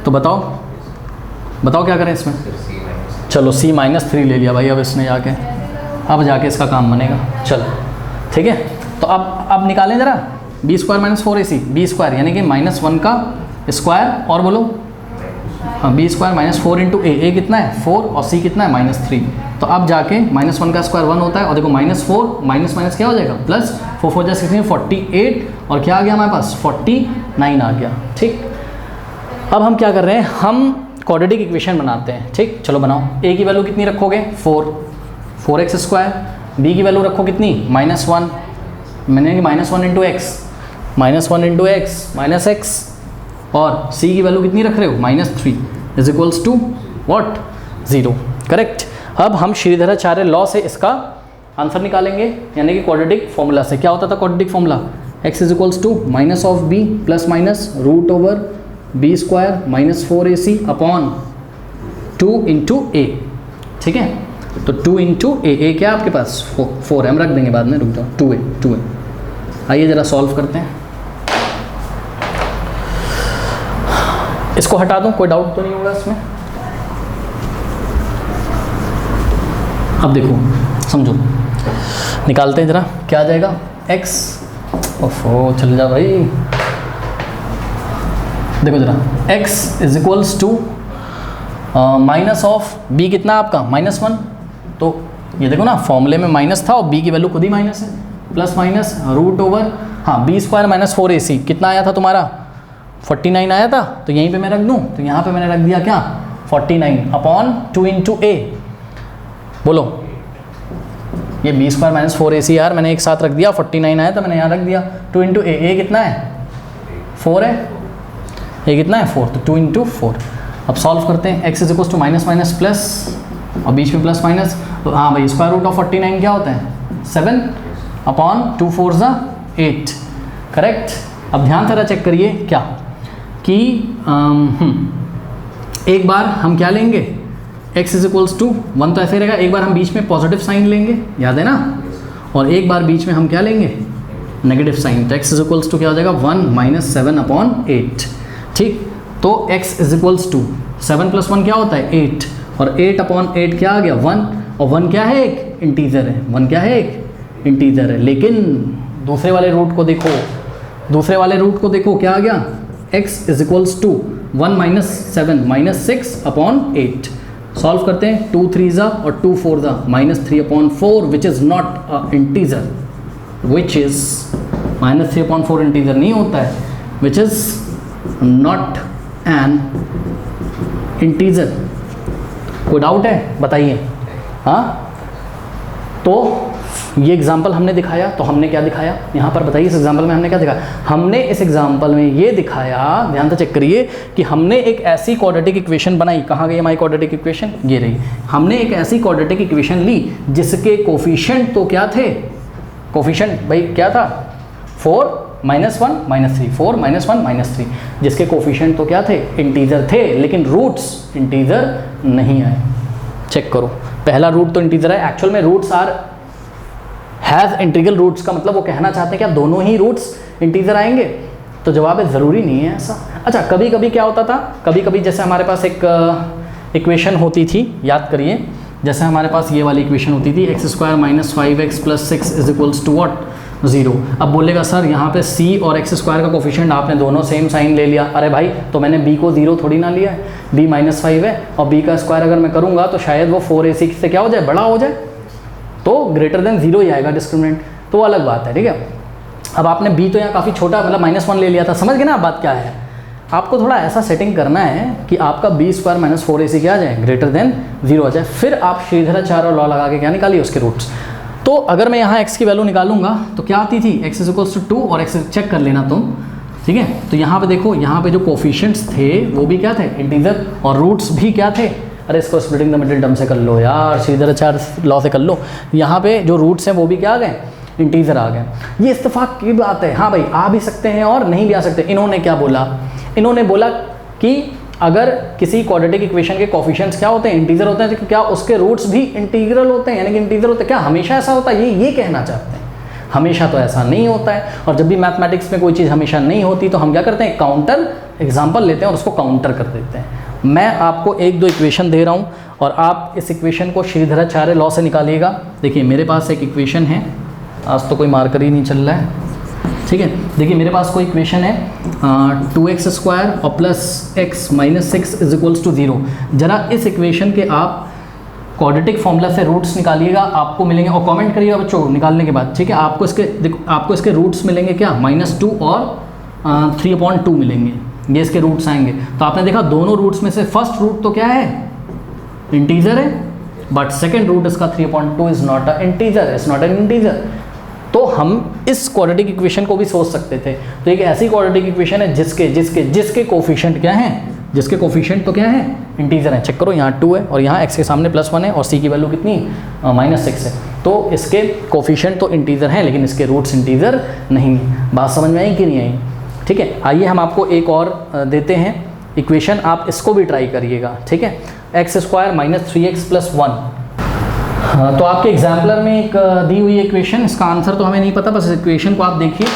तो बताओ क्या करें इसमें। चलो c-3 ले लिया भाई, अब इसने जाके इसका काम बनेगा। चलो ठीक है, तो अब निकालें ज़रा b square minus 4ac, b square यानी कि -1 का स्क्वायर, और बोलो हाँ b square minus 4 into a कितना है 4 और c कितना है -3। तो अब जाके -1 का स्क्वायर 1 होता है, और देखो -4 माइनस माइनस क्या हो जाएगा प्लस, 4 4 जा 16 48, और क्या आ गया हमारे पास 49 आ गया, ठीक। अब हम क्या कर रहे हैं, हम क्वाड्रेटिक इक्वेशन बनाते हैं, ठीक। चलो बनाओ। a की वैल्यू कितनी रखोगे 4x स्क्वायर, b की वैल्यू रखो कितनी -1, मैंने -1 into x, -1 into x minus x, और c की वैल्यू कितनी रख रहे हो -3 is equals to what 0, correct. अब हम श्रीधराचार्य लॉ से इसका आंसर निकालेंगे, यानी कि क्वाड्रेटिक फॉर्मूला से। क्या होता था quadratic formula, x is equals to minus of b plus minus root over b square minus 4ac upon 2 into a, ठीक है। तो 2 इंटू a क्या आपके पास 4 है, हम रख देंगे बाद में, रुक जाओ 2a। आइए ज़रा सॉल्व करते हैं, इसको हटा दूं, कोई डाउट तो नहीं होगा इसमें। अब देखो समझो, निकालते हैं ज़रा, क्या आ जाएगा x, ओफो चल जा भाई, देखो ज़रा x is equals to minus of b कितना आपका -1, तो ये देखो ना फॉर्मूले में माइनस था और b की वैल्यू खुद ही माइनस है, प्लस माइनस रूट ओवर, हाँ b स्क्वायर माइनस 4ac कितना आया था तुम्हारा 49 आया था, तो यहीं पे मैं रख दूँ, तो यहाँ पे मैंने रख दिया क्या 49 अपॉन 2 इंटू a। बोलो ये b स्क्वायर माइनस 4ac यार मैंने एक साथ रख दिया, 49 आया था मैंने यहाँ रख दिया, 2 इंटू a कितना है 4 है, a कितना है 4, तो 2 इंटू 4। अब सॉल्व करते हैं, x is equal to minus minus plus, और बीच में प्लस माइनस, तो हाँ भाई स्क्वायर रूट ऑफ 49 क्या होता है 7 अपॉन 2 4 ज़ा 8, करेक्ट। अब ध्यान से चेक करिए क्या कि एक बार हम क्या लेंगे, x इज इक्वल्स टू 1 तो ऐसे रहेगा, एक बार हम बीच में पॉजिटिव साइन लेंगे, याद है ना, और एक बार बीच में हम क्या लेंगे नेगेटिव साइन, तो x इज इक्वल्स टू क्या हो जाएगा 1 माइनस 7 अपॉन 8, ठीक। तो x is equals to 7 plus 1 क्या होता है 8, और 8 अपॉन 8 क्या आ गया 1, और 1 क्या है एक इंटीजर है, 1 क्या है एक इंटीजर है। लेकिन दूसरे वाले रूट को देखो, क्या आ गया x is equals to 1 minus 7 minus 6 upon 8। Solve करते हैं, 2 3 ज़ा और 2 4 ज़ा -3 upon 4 which is not a integer, which is -3 upon 4 integer नहीं होता है, which is not an integer. कोई डाउट है बताइए, हाँ। तो ये एग्जाम्पल हमने दिखाया, तो हमने क्या दिखाया यहाँ पर बताइए, इस एग्जाम्पल में हमने क्या दिखाया? हमने इस एग्जाम्पल में ये दिखाया, ध्यान से चेक करिए, कि हमने एक ऐसी क्वाड्रेटिक इक्वेशन बनाई। कहाँ गई हमारी क्वाड्रेटिक इक्वेशन? ये रही। हमने एक ऐसी क्वाड्रेटिक इक्वेशन ली जिसके कोफिशिएंट तो क्या थे? कोफिशिएंट भाई क्या था? 4 -1 -3, 4 -1 -3, जिसके कोफिशिएंट तो क्या थे? इंटीजर थे, लेकिन रूट्स इंटीजर नहीं आए। चेक करो, पहला रूट तो इंटीजर है। एक्चुअल में roots are has integral roots का मतलब वो कहना चाहते हैं क्या दोनों ही रूट्स इंटीजर आएंगे? तो जवाब है ज़रूरी नहीं है ऐसा। अच्छा, कभी कभी क्या होता था, कभी कभी जैसे हमारे पास एक इक्वेशन होती थी, याद करिए, जैसे हमारे पास ये वाली इक्वेशन होती थी x² - 5x + 6 = व्हाट? 0। अब बोलेगा सर यहाँ पे c और x² का कोफिशिएंट आपने दोनों सेम साइन ले लिया। अरे भाई, तो मैंने b को 0 थोड़ी ना लिया है, b -5 है, और b का स्क्वायर अगर मैं करूँगा तो शायद वो 4ac से क्या हो जाए? बड़ा हो जाए, तो ग्रेटर देन 0 ही आएगा डिस्क्रिमिनेंट, तो वो अलग बात है, ठीक है। अब आपने b तो यहाँ काफ़ी छोटा मतलब -1 ले लिया था, समझ गए ना बात क्या है? आपको थोड़ा ऐसा सेटिंग करना है कि आपका b² - 4ac क्या आ जाए? ग्रेटर देन 0 आ जाए। फिर आप श्रीधराचार्य और लॉ लगा के क्या निकालिए? उसके रूट्स। तो अगर मैं यहाँ x की वैल्यू निकालूंगा तो क्या आती थी? x = 2 और x चेक कर लेना तुम, ठीक है। तो यहाँ पे देखो, यहाँ पे जो कोफिशिएंट्स थे वो भी क्या थे? इंटीजर, और रूट्स भी क्या थे? अरे इसको स्प्लिटिंग द मिडिल टर्म से कर लो यार, श्रीधराचार्य लॉ से कर लो। यहाँ पे जो रूट्स हैं वो भी क्या आ गए? इंटीजर आ गए। ये इत्तेफाक की बात है, हाँ भाई, आ भी सकते हैं और नहीं भी आ सकते। इन्होंने क्या बोला? इन्होंने बोला कि अगर किसी क्वाड्रेटिक इक्वेशन के कोफिशिएंट्स क्या होते हैं? इंटीजर होते हैं, तो क्या उसके रूट्स भी इंटीग्रल होते हैं, यानी कि इंटीजर होते हैं? क्या हमेशा ऐसा होता है? ये कहना चाहते हैं। हमेशा तो ऐसा नहीं होता है, और जब भी मैथमेटिक्स में कोई चीज़ हमेशा नहीं होती तो हम क्या करते हैं? काउंटर एग्जाम्पल लेते हैं और उसको काउंटर कर देते हैं। मैं आपको 1-2 इक्वेशन दे रहा हूँ और आप इस इक्वेशन को श्रीधराचार्य लॉ से निकालिएगा। देखिए मेरे पास एक इक्वेशन है, आज तो कोई मार्कर ही नहीं चल रहा है, ठीक है। देखिए मेरे पास कोई इक्वेशन है 2x² और +x - 6 = 0। जरा इस इक्वेशन के आप क्वाड्रेटिक फॉर्मूला से रूट्स निकालिएगा, आपको मिलेंगे, और कमेंट करिएगा बच्चों निकालने के बाद, ठीक है। आपको इसके देखो, आपको इसके रूट्स मिलेंगे क्या? -2 और 3/2 मिलेंगे, ये इसके रूट्स आएंगे। तो आपने देखा दोनों रूट्स में से फर्स्ट रूट तो क्या है? इंटीजर है, बट सेकेंड रूट इसका 3/2 is not a integer, is not an integer. तो हम इस क्वाड्रेटिक इक्वेशन को भी सोच सकते थे। तो एक ऐसी क्वाड्रेटिक इक्वेशन है जिसके कोफिशिएंट क्या हैं? जिसके कोफिशिएंट तो क्या है? इंटीजर है। चेक करो, यहाँ 2 है और यहाँ x के सामने +1 है और c की वैल्यू कितनी? -6 है। तो इसके कोफिशिएंट तो इंटीजर हैं, लेकिन इसके रूट्स इंटीजर नहीं। बात समझ में आई कि नहीं आई? ठीक है, आइए हम आपको एक और देते हैं इक्वेशन, आप इसको भी ट्राई करिएगा, ठीक है। x² - 3x + 1। तो आपके एग्जाम्पलर में एक दी हुई इक्वेशन, इसका आंसर तो हमें नहीं पता, बस इक्वेशन को आप देखिए,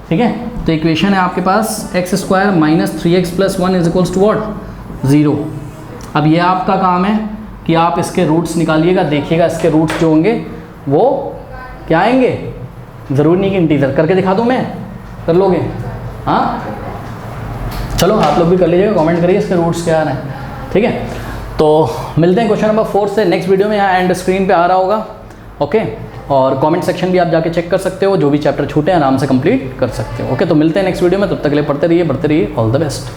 ठीक है। तो इक्वेशन है आपके पास x² - 3x + 1 = व्हाट? 0। अब ये आपका काम है कि आप इसके रूट्स निकालिएगा, देखिएगा इसके रूट्स जो होंगे वो क्या आएंगे। ज़रूरी नहीं कि इंटीजर, करके दिखा दूँ मैं? कर लोगे? हाँ, चलो आप लोग भी कर लीजिएगा, कमेंट करिए इसके रूट्स क्या आ रहे हैं, ठीक है। तो मिलते हैं क्वेश्चन नंबर 4 से नेक्स्ट वीडियो में, यहाँ एंड स्क्रीन पे आ रहा होगा, ओके। और कमेंट सेक्शन भी आप जाके चेक कर सकते हो, जो भी चैप्टर छूटे हैं आराम से कंप्लीट कर सकते हो, ओके। तो मिलते हैं नेक्स्ट वीडियो में, तब तक के लिए पढ़ते रहिए, बढ़ते रहिए, ऑल द बेस्ट।